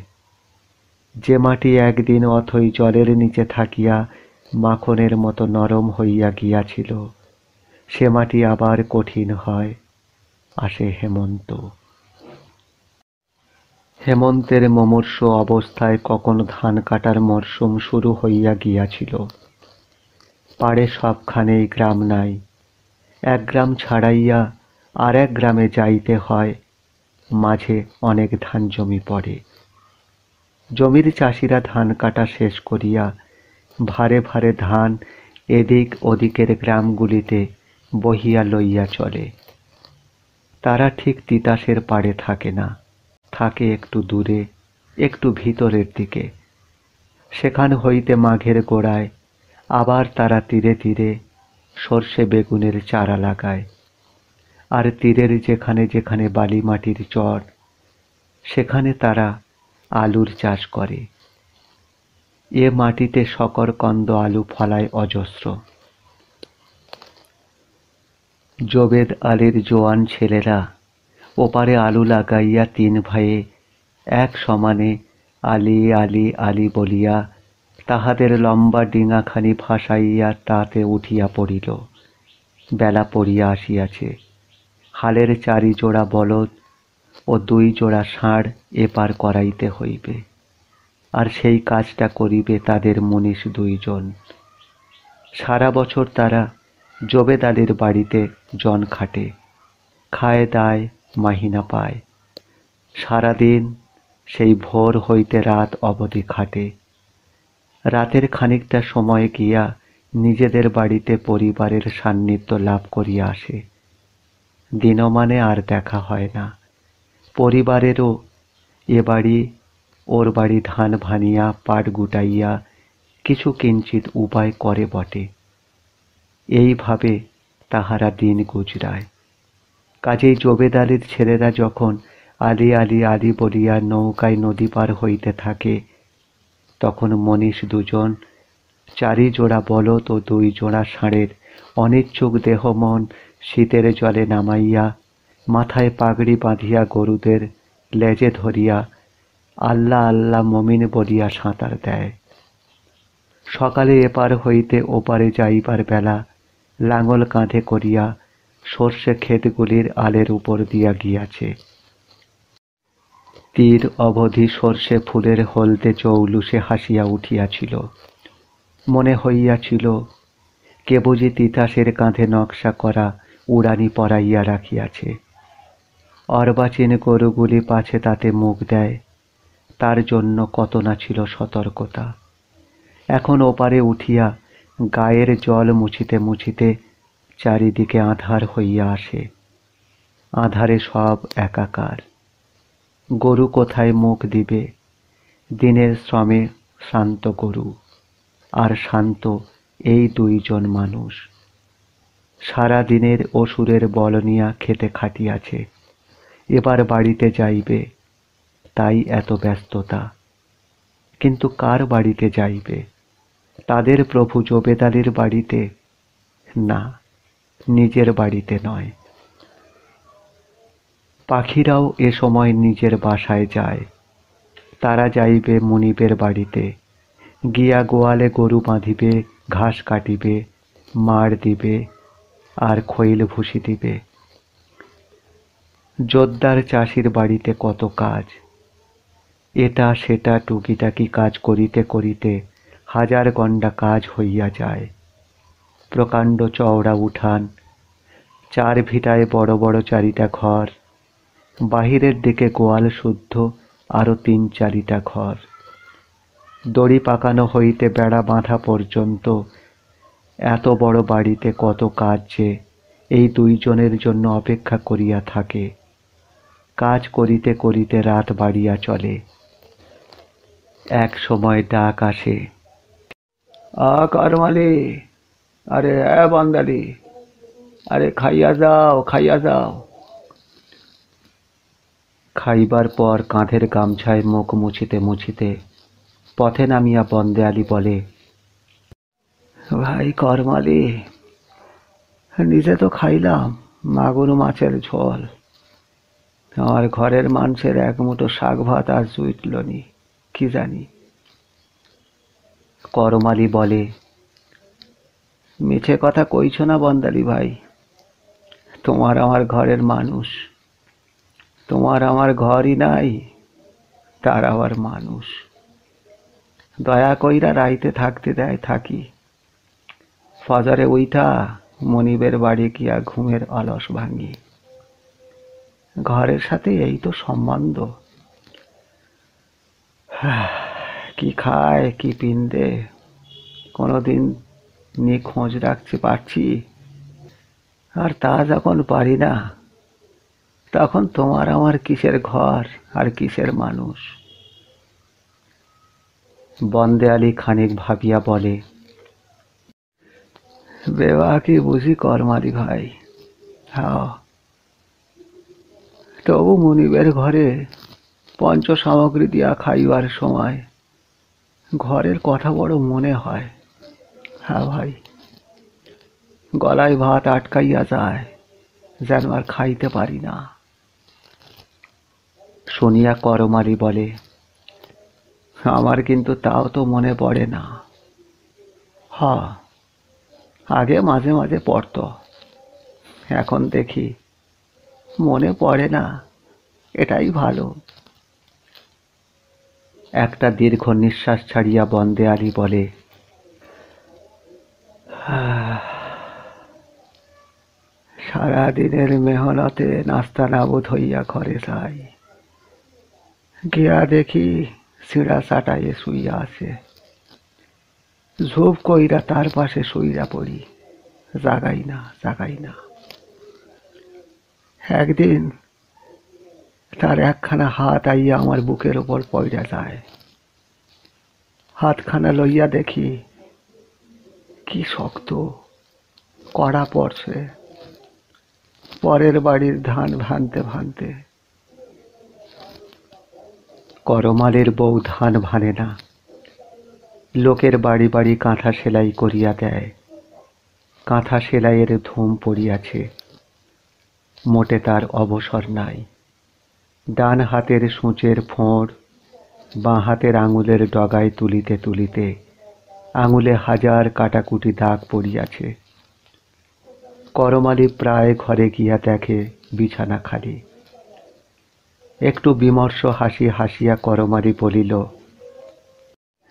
যে মাটি একদিন অথই জলের নিচে থাকিয়া মাখনের মতো নরম হইয়া গিয়াছিল, সে মাটি আবার কঠিন হয়। আসে হেমন্ত। হেমন্তের মুমূর্ষু অবস্থায় কখন ধান কাটার মরশুম শুরু হইয়া গিয়াছিল। পাড়ে সবখানেই গ্রাম নাই। এক গ্রাম ছাড়াইয়া আর এক গ্রামে যাইতে হয়। মাঝে অনেক ধান জমি পড়ে। জমির চাষিরা ধান কাটা শেষ করিয়া ভারে ভারে ধান এদিক ওদিকের গ্রামগুলিতে বহিয়া লইয়া চলে। তারা ঠিক তিতাসের পাড়ে থাকে না, থাকে একটু দূরে, একটু ভিতরের দিকে। সেখান হইতে মাঘের গোড়ায় আবার তারা তীরে তীরে সর্ষে বেগুনের চারা লাগায়। আর তীরের যেখানে যেখানে বালি মাটির চর, সেখানে তারা আলুর চাষ করে। এ মাটিতে शकरकंद আলু ফলায় অজস্র। জোবেদ আলীর জোয়ান ছেলেরা ওপারে আলু লাগাইয়া তিন ভাইয়ে এক সমানে আলি আলি আলি বলিয়া তাহাদের লম্বা ডিঙাখানি ভাসাইয়া তাতে উঠিয়া পড়িল। বেলা পড়িয়া আসিয়াছে। হালের 4 জোড়া বলদ ও 2 জোড়া ষাঁড় এপার করাইতে হইবে। আর সেই কাজটা করিবে তাদের মুনিশ 2 জন। সারা বছর তারা জোবেদ আলীর বাড়িতে জন খাটে, খায় দায়, মাহিনা পায়। সারাদিন সেই ভোর হইতে রাত অবধি খাটে। রাতের খানিকটা সময় গিয়া নিজেদের বাড়িতে পরিবারের সান্নিধ্য লাভ করিয়া আসে। দিনমানে আর দেখা হয় না। পরিবারেরও এ বাড়ি ওর বাড়ি ধান ভানিয়া পাট গুটাইয়া কিছু কিঞ্চিত উপায় করে বটে। এইভাবে তাহারা দিন গুজরায়। কাজেই জোবেদ আলীর ছেলেরা যখন আলি আলি আলি বলিয়া নৌকায় নদী পার হইতে থাকে, তখন মনীষ 2 জন, 4 জোড়া বলদ ও 2 জোড়া ষাঁড়ের অনিচ্ছুক দেহ মন শীতের জলে নামাইয়া মাথায় পাগড়ি বাঁধিয়া গরুদের লেজে ধরিয়া আল্লাহ আল্লাহ মমিন বলিয়া সাঁতার দেয়। সকালে এপার হইতে ওপারে যাইবার বেলা লাঙল কাঁধে করিয়া সর্ষে ক্ষেতগুলির আলের উপর দিয়া গিয়াছে। তীর অবধি সর্ষে ফুলের হলদে চৌলুসে হাসিয়া উঠিয়াছিল। মনে হইয়াছিল কে বুঝি তিতাসের কাঁধে নকশা করা উড়ানি পরাইয়া রাখিয়াছে। অর্বাচীন গরুগুলি পাছে তাতে মুখ দেয়, তার জন্য কত না ছিল সতর্কতা। এখন ওপারে উঠিয়া গায়ের জল মুছিতে মুছিতে চারিদিকে আঁধার হইয়া আসে। আঁধারে সব একাকার। গরু কোথায় মুখ দিবে? দিনের শ্রমে শান্ত গরু, আর শান্ত এই দুইজন মানুষ। সারা দিনের অসুরের বল নিয়া খেতে খাটিয়াছে, এবার বাড়িতে যাইবে, তাই এত ব্যস্ততা। কিন্তু কার বাড়িতে যাইবে? তাদের প্রভু জবেদালির বাড়িতে? না, নিজের বাড়িতে নয়। পাখিরাও এ সময় নিজের বাসায় যায়। তারা যাইবে মুনিবের বাড়িতে, গিয়া গোয়ালে গরু বাঁধিবে, ঘাস কাটিবে, মাড় দিবে, আর খৈল ভুসি দিবে। জোদ্দার চাষির বাড়িতে কত কাজ। এটা সেটা টুকিটাকি কাজ করিতে করিতে হাজার গণ্ডা কাজ হইয়া যায়। প্রকাণ্ড চওড়া উঠান, চার ভিটায় বড় বড় চারিটা ঘর, বাহিরের দিকে গোয়াল শুদ্ধ আরো ৩-৪টা ঘর। দড়ি পাকানো হইতে বেড়া বাঁধা পর্যন্ত এত বড় বাড়িতে কত কাজ যে এই দুইজনের জন্য অপেক্ষা করিয়া থাকে। কাজ করিতে করিতে রাত বাড়িয়া চলে। এক সময় ডাক আসে, করমালি, আরে বান্দালি, আরে খাইয়া যাও, খাইয়া যাও। খাইবার পর কাঁধের গামছায় মুখ মুছিতে মুছিতে পথে নামিয়া বন্দেয়ালি বলে, ভাই করমালি, নিজে তো খাইলাম মাগুর মাছের ঝোল, আমার ঘরের মানুষের এক মুঠো শাক ভাত আর জুটল নি, কি জানি। করমালি বলে, মিছে কথা কইছ না বন্দালি ভাই, তোমার আমার ঘরের মানুষ। তোমার আমার ঘরই নাই, তার আবার মানুষ। দয়া কইরা রাইতে থাকতে দেয়, থাকি। ফজরে উইঠা মনিবের বাড়ি গিয়া ঘুমের অলস ভাঙি। ঘরের সাথে এই তো সম্বন্ধ। কি খায় কি পিন্দে কোনোদিন নিয়ে খোঁজ রাখতে পারছি? আর তা যখন পারি না, তখন তোমার আমার কিসের ঘর আর কিসের মানুষ? বন্দেয়ালি খানিক ভাবিয়া বলে, বেবা কি বুঝি করমালি ভাই, হ্যাঁ। তবু মুনিবের ঘরে পঞ্চ সামগ্রী দিয়া খাইবার সময় ঘরের কথা বড় মনে হয়। হ্যাঁ ভাই, গলায় ভাত আটকাইয়া যায়, যেন আর খাইতে পারি না। শুনিয়া করমালি বলে, আমার কিন্তু তাও তো মনে পড়ে না। আগে মাঝে মাঝে পড়তো, এখন দেখি মনে পড়ে না। এটাই ভালো। একটা দীর্ঘ নিঃশ্বাস ছাড়িয়া বন্দেয়ালি বলে, সারাদিনের মেহনতে নাস্তা নাবুদ হইয়া ঘরে যাই, গিয়া দেখি ছিঁড়া চাটাইয়ে শুইয়া আছে। ঝোপ কইরা তার পাশে শুইয়া পড়ি, জাগাই না, জাগাই না। একদিন তার একখানা হাত আইয়া আমার বুকের ওপর পড়া যায়। হাতখানা লইয়া দেখি কি শক্ত, কড়া পড়ছে। পরের বাড়ির ধান ভানতে ভানতে। করমালের বউ ধান ভানে না, লোকের বাড়ি বাড়ি কাঁথা সেলাই করিয়া দেয়। কাঁথা সেলাইয়ের ধুম পড়িয়াছে, মোটে তার অবসর নাই। ডান হাতের সূচের ফোঁড় বাঁ হাতের আঙুলের ডগায় তুলিতে তুলিতে আঙুলে হাজার কাটাকুটি দাগ পড়িয়াছে। করমালি প্রায় ঘরে গিয়া দেখে বিছানা খালি। একটু বিমর্ষ হাসি হাসিয়া করমারি বলিল,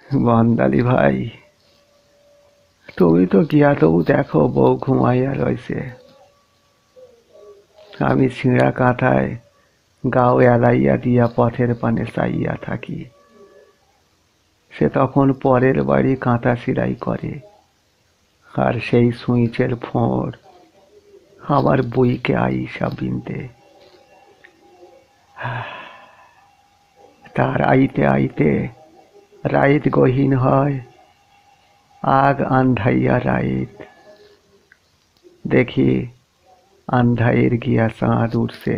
বন্দালি ভাই, তুমি তো গিয়া তবু দেখো বউ ঘুমাইয়া রয়েছে। আমি ছিঁড়া কাঁথায় গাও এলাইয়া দিয়া পথের পানে চাইয়া থাকি। সে তখন পরের বাড়ি কাঁথা সেলাই করে, আর সেই সুইচের ফোঁড় আমার বইকে আইসা বিনতে। তার আইতে আইতে রাইত গহীন হয়, আগ আন্ধাইয়া রাইত। দেখি আন্ধাইয়ের গিয়া চাঁদ উঠছে,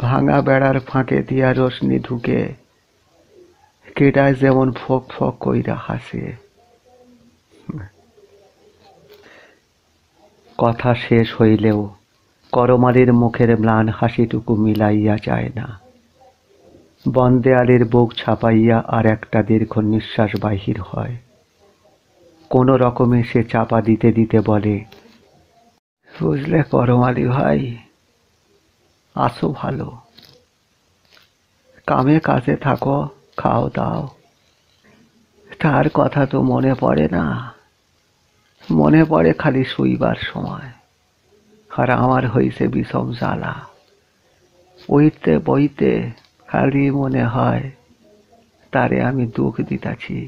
ভাঙা বেড়ার ফাঁকে দিয়া রোশনি ঢুকে, কেটায় যেমন ফক ফক কইরা হাসে। কথা শেষ হইলেও করমালির মুখের ম্লান হাসিটুকু মিলাইয়া যায় না। বনদেয়ালের বুক ছাপাইয়া আর একটা দীর্ঘ নিঃশ্বাস বাহির হয়। কোনো রকমে সে চাপা দিতে দিতে বলে, বুঝলে করমালি ভাই, আছো ভালো, কামে কাজে থাকো, খাও দাও। তার কথা তো মনে পড়ে না, মনে পড়ে খালি শুইবার সময়। আর আমার হইছে বিষম জ্বালা, উইতে বইতে খালি মনে হয় তারে আমি দুঃখ দিতাছি।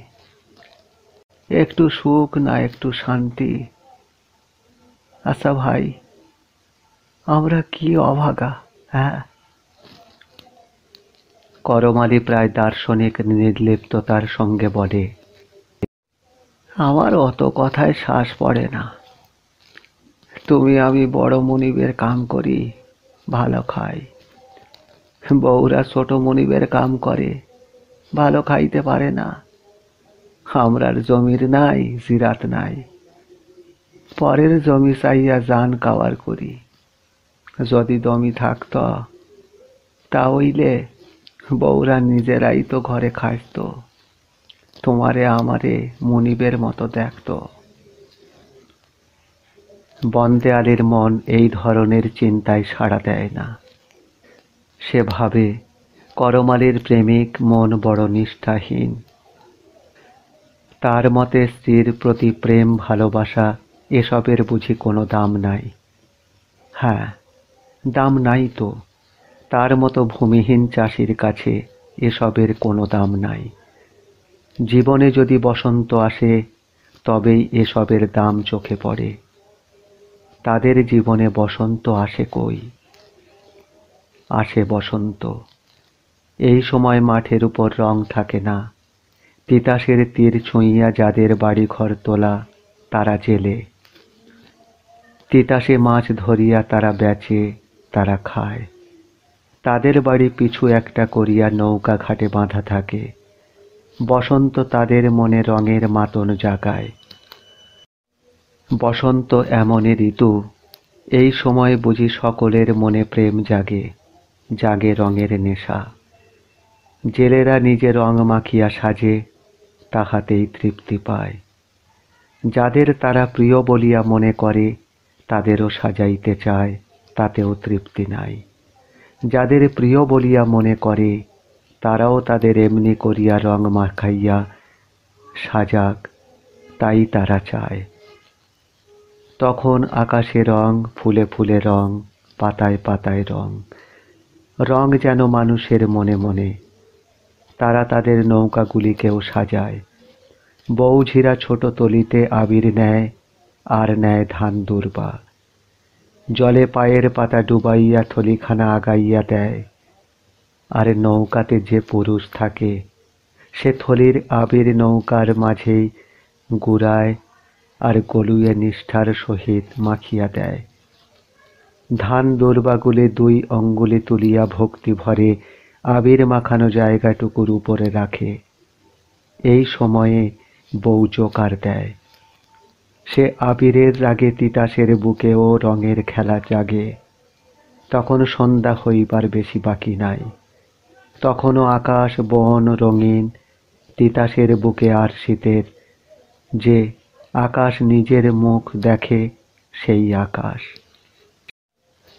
একটু সুখ না একটু শান্তি। আচ্ছা ভাই, আমরা কি অভাগা, হ্যাঁ? করমালি প্রায় দার্শনিক নির্লিপ্ততার সঙ্গে বলে, আমার অত কথায় শ্বাস পড়ে না। তুমি আমি বড় মনিবের কাম করি, ভালো খাই। বউরা ছোট মনিবের কাম করে, ভালো খাইতে পারে না। আমরার জমির নাই, জিরাত নাই, পরের জমি চাইয়া জান কাওয়ার করি। যদি দমি থাকত তা হইলে বউরা নিজেরাই তো ঘরে খাইত, তোমারে আমারে মনিবের মতো দেখত। বনদেয়ালের মন এই ধরনের চিন্তায় সাড়া দেয় না। সে ভাবে করমালির প্রেমিক মন বড় নিষ্ঠাহীন। তার মতে স্ত্রীর প্রতি প্রেম ভালোবাসা এসবের বুঝি কোনো দাম নাই। হ্যাঁ, দাম নাই তো। তার মতো ভূমিহীন চাষির কাছে এসবের কোনো দাম নাই। জীবনে যদি বসন্ত আসে তবেই এসবের দাম চোখে পড়ে। তাদের জীবনে বসন্ত আসে কই? আসে বসন্ত। এই সময় মাঠের উপর রং থাকে না। তিতাসের তীর ছুঁইয়া যাদের বাড়ি ঘর তোলা তারা জেলে। তিতাসে মাছ ধরিয়া তারা বেচে, তারা খায়। তাদের বাড়ি পিছু একটা করিয়া নৌকা ঘাটে বাঁধা থাকে। বসন্ত তাদের মনে রঙের মাতন জাগায়। বসন্ত এমনই ঋতু, এই সময় বুঝি সকলের মনে প্রেম জাগে, জাগে রঙের নেশা। জেলেরা নিজে রং মাখিয়া সাজে, তাহাতেই তৃপ্তি পায়। যাদের তারা প্রিয় বলিয়া মনে করে তাদেরও সাজাইতে চায়, তাতেও তৃপ্তি নাই। যাদের প্রিয় বলিয়া মনে করে তারাও তাদের এমনি করিয়া রং মাখাইয়া সাজাক, তাই তারা চায়। তখন আকাশে রং, ফুলে ফুলে রং, পাতায় পাতায় রং। রং যেন মানুষের মনে মনে। তারা তাদের নৌকাগুলিকেও সাজায়। বউঝিরা ছোট তলিতে আবির নেয়, আর নেয় ধান দুর্বা। জলে পায়ের পাতা ডুবাইয়া থলিখানা আগাইয়া দেয়। আর নৌকাতে যে পুরুষ থাকে সে থলির আবির নৌকার মাঝেই গুড়ায় আর গলুয়ে নিষ্ঠার সহিত মাখিয়া দেয়। ধান দুর্বাগুলি 2 অঙ্গুলি তুলিয়া ভক্তি ভরে আবির মাখানো জায়গাটুকুর উপরে রাখে। এই সময়ে বউ জোকার দেয়। সে আবিরের রাগে তিতাসের বুকেও রঙের খেলা জাগে। তখন সন্ধ্যা হইবার বেশি বাকি নাই। তখনও আকাশ বন রঙিন। তিতাসের বুকে আর শীতের, যে আকাশ নিজের মুখ দেখে সেই আকাশ।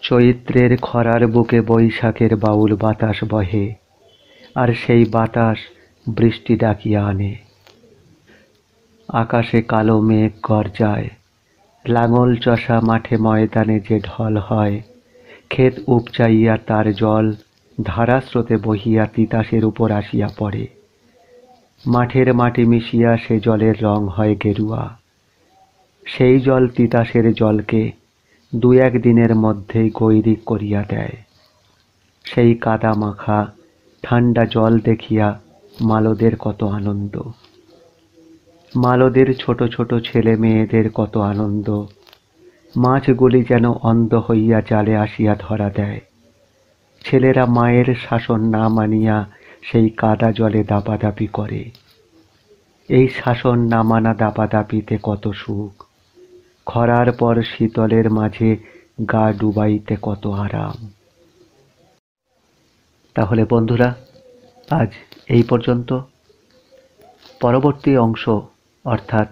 চৈত্রের খরার বুকে বৈশাখের বাউল বাতাস বহে, আর সেই বাতাস বৃষ্টি ডাকিয়া আনে। আকাশে কালো মেঘ গর্জায়, লাঙল চষা মাঠে ময়দানে যে ঢল হয়, ক্ষেত উপচাইয়া তার জল ধারাস্রোতে বহিয়া তিতাসের উপর আসিয়া পড়ে। মাঠের মাটি মিশিয়া সে জলের রং হয় গেরুয়া। সেই জল তিতাসের জলকে দু এক দিনের মধ্যেই গৈরিক করিয়া দেয়। সেই কাদা মাখা ঠান্ডা জল দেখিয়া মালদের কত আনন্দ, মালদের ছোট ছোট ছেলে মেয়েদের কত আনন্দ। মাছগুলি যেন অন্ধ হইয়া জালে আসিয়া ধরা দেয়। ছেলেরা মায়ের শাসন না মানিয়া সেই কাদা জলে দাপাদাপি করে। এই শাসন না মানা দাপাদাপিতে কত সুখ, খরার পর শীতলের মাঝে গা ডুবাইতে কত আরাম। তাহলে বন্ধুরা, আজ এই পর্যন্ত। পরবর্তী অংশ অর্থাৎ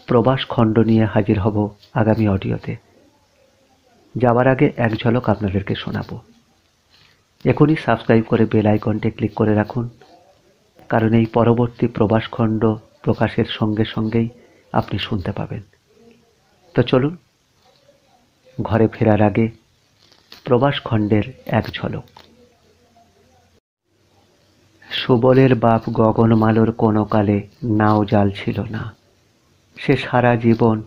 প্রবাস খণ্ড নিয়ে হাজির হব আগামী অডিওতে। যাবার আগে এক ঝলক আপনাদেরকে শোনাবো। এখনই সাবস্ক্রাইব করে বেল আইকনটি ক্লিক করে রাখুন, কারণ এই পরবর্তী প্রবাস খণ্ড প্রকাশের সঙ্গে সঙ্গেই আপনি শুনতে পাবেন। তো চলুন, ঘরে ফেরার আগে প্রবাস খণ্ডের এক ঝলক। সুবলের বাপ গগনমালোর কোনো কালে নাও জাল ছিল না। সে সারা জীবন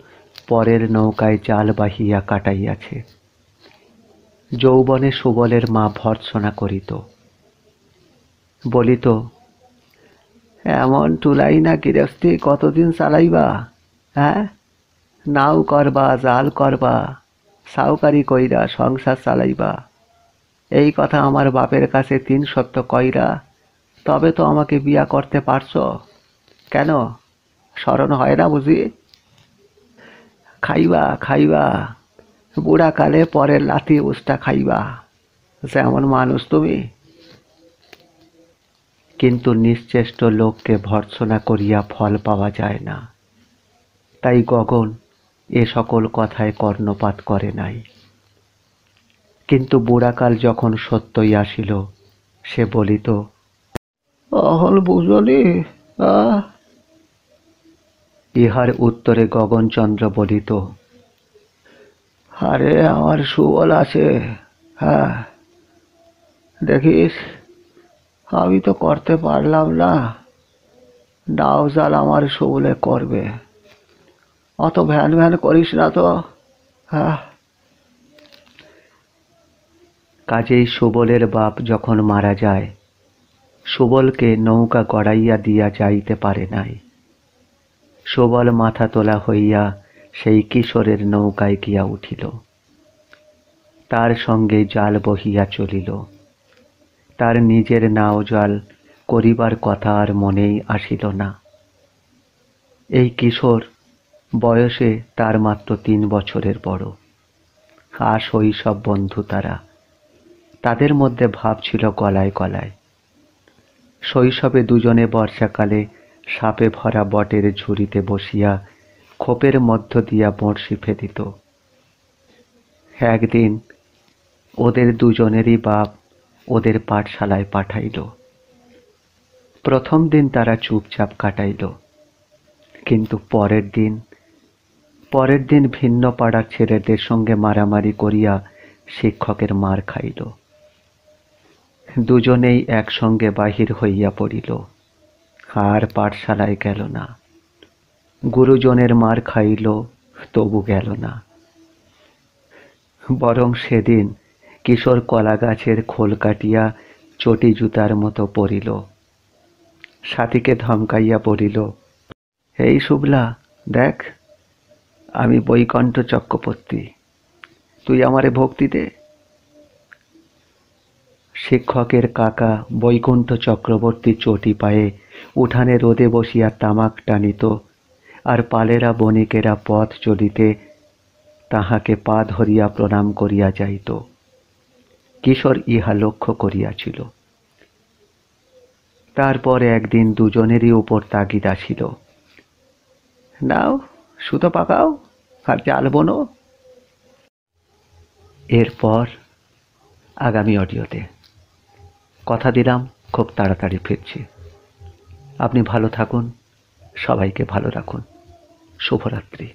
পরের নৌকায় জাল বাহিয়া কাটাইয়াছে। যৌবনে সুবলের মা ভর্ৎসনা করিত, বলিত, এমন টুলাই না গৃহস্থী কতদিন চালাইবা? হ্যাঁ, নাও করবা, জাল করবা, সাউকারি কইরা সংসার চালাইবা। এই কথা আমার বাপের কাছে 3 সপ্তাহ কইরা তবে তো আমাকে বিয়া করতে পারছো। কেন, স্মরণ হয় না বুঝি? খাইবা খাইবা, বুড়া কালে পরের লাথি উস্টা খাইবা, যেমন মানুষ তুমি। কিন্তু নিশ্চেষ্ট লোককে ভর্ৎসনা করিয়া ফল পাওয়া যায় না। তাই গগন এ সকল কথায় কর্ণপাত করে নাই। কিন্তু বুড়াকাল যখন সত্যই আসিল, সে বলিত, অহল বুঝলি? ইহার উত্তরে গগনচন্দ্র বলিত, আরে আমার সুবল আছে, হ্যাঁ, দেখিস আমি তো করতে পারলাম না, নাও জাল আমার সুবলে করবে। অত ভ্যান ভ্যান করিস না তো। হ্যাঁ। কাজেই সুবলের বাপ যখন মারা যায়, সুবলকে নৌকা গড়াইয়া দিয়া যাইতে পারে নাই। সুবল মাথা তোলা হইয়া সেই কিশোরের নৌকায় গিয়া উঠিল। তার সঙ্গে জাল বহিয়া চলিল। তার নিজের নাও জাল করিবার কথা আর মনেই আসিল না। এই কিশোর বয়সে তার মাত্র 3 বছরের বড়। শৈশব বন্ধু তারা, তাদের মধ্যে ভাব ছিল গলায় গলায়। শৈশবে দুজনে বর্ষাকালে সাপে ভরা বটের ঝুড়িতে বসিয়া খোপের মধ্য দিয়া বড়শি ফেলিত। একদিন ওদের দুজনেরই বাপ ওদের পাঠশালায় পাঠাইল। প্রথম দিন তারা চুপচাপ কাটাইল, কিন্তু পরের দিন ভিন্ন পাড়ার ছেলেদের সঙ্গে মারামারি করিয়া শিক্ষকের মার খাইল। দুজনেই একসঙ্গে বাহির হইয়া পড়িল, আর পাঠশালায় গেল না। গুরুজনের মার খাইল, তবু গেল না। বরং সেদিন কিশোর কলা গাছের খোল কাটিয়া চটি জুতার মতো পড়িল। সাথীকে ধমকাইয়া বলিল, এই শুভলা, দেখ, আমি বৈকণ্ঠ চক্রবর্তী, তুই আমারে ভক্তি দে। শিক্ষকের কাকা বৈকুণ্ঠ চক্রবর্তী চটি পায়ে উঠানে রোদে বসিয়া তামাক টানিত, আর পালেরা বণিকেরা পথ চলিতে তাহাকে পা ধরিয়া প্রণাম করিয়া যাইত। কিশোর ইহা লক্ষ্য করিয়াছিল। তারপর একদিন দুজনেরই উপর তাগিদ আসিল, নাও সুতো পাকাও আর জাল বোনো। এরপর আগামী অডিওতে। কথা দিলাম খুব তাড়াতাড়ি ফিরছি। আপনি ভালো থাকুন, সবাইকে ভালো রাখুন। শুভরাত্রি।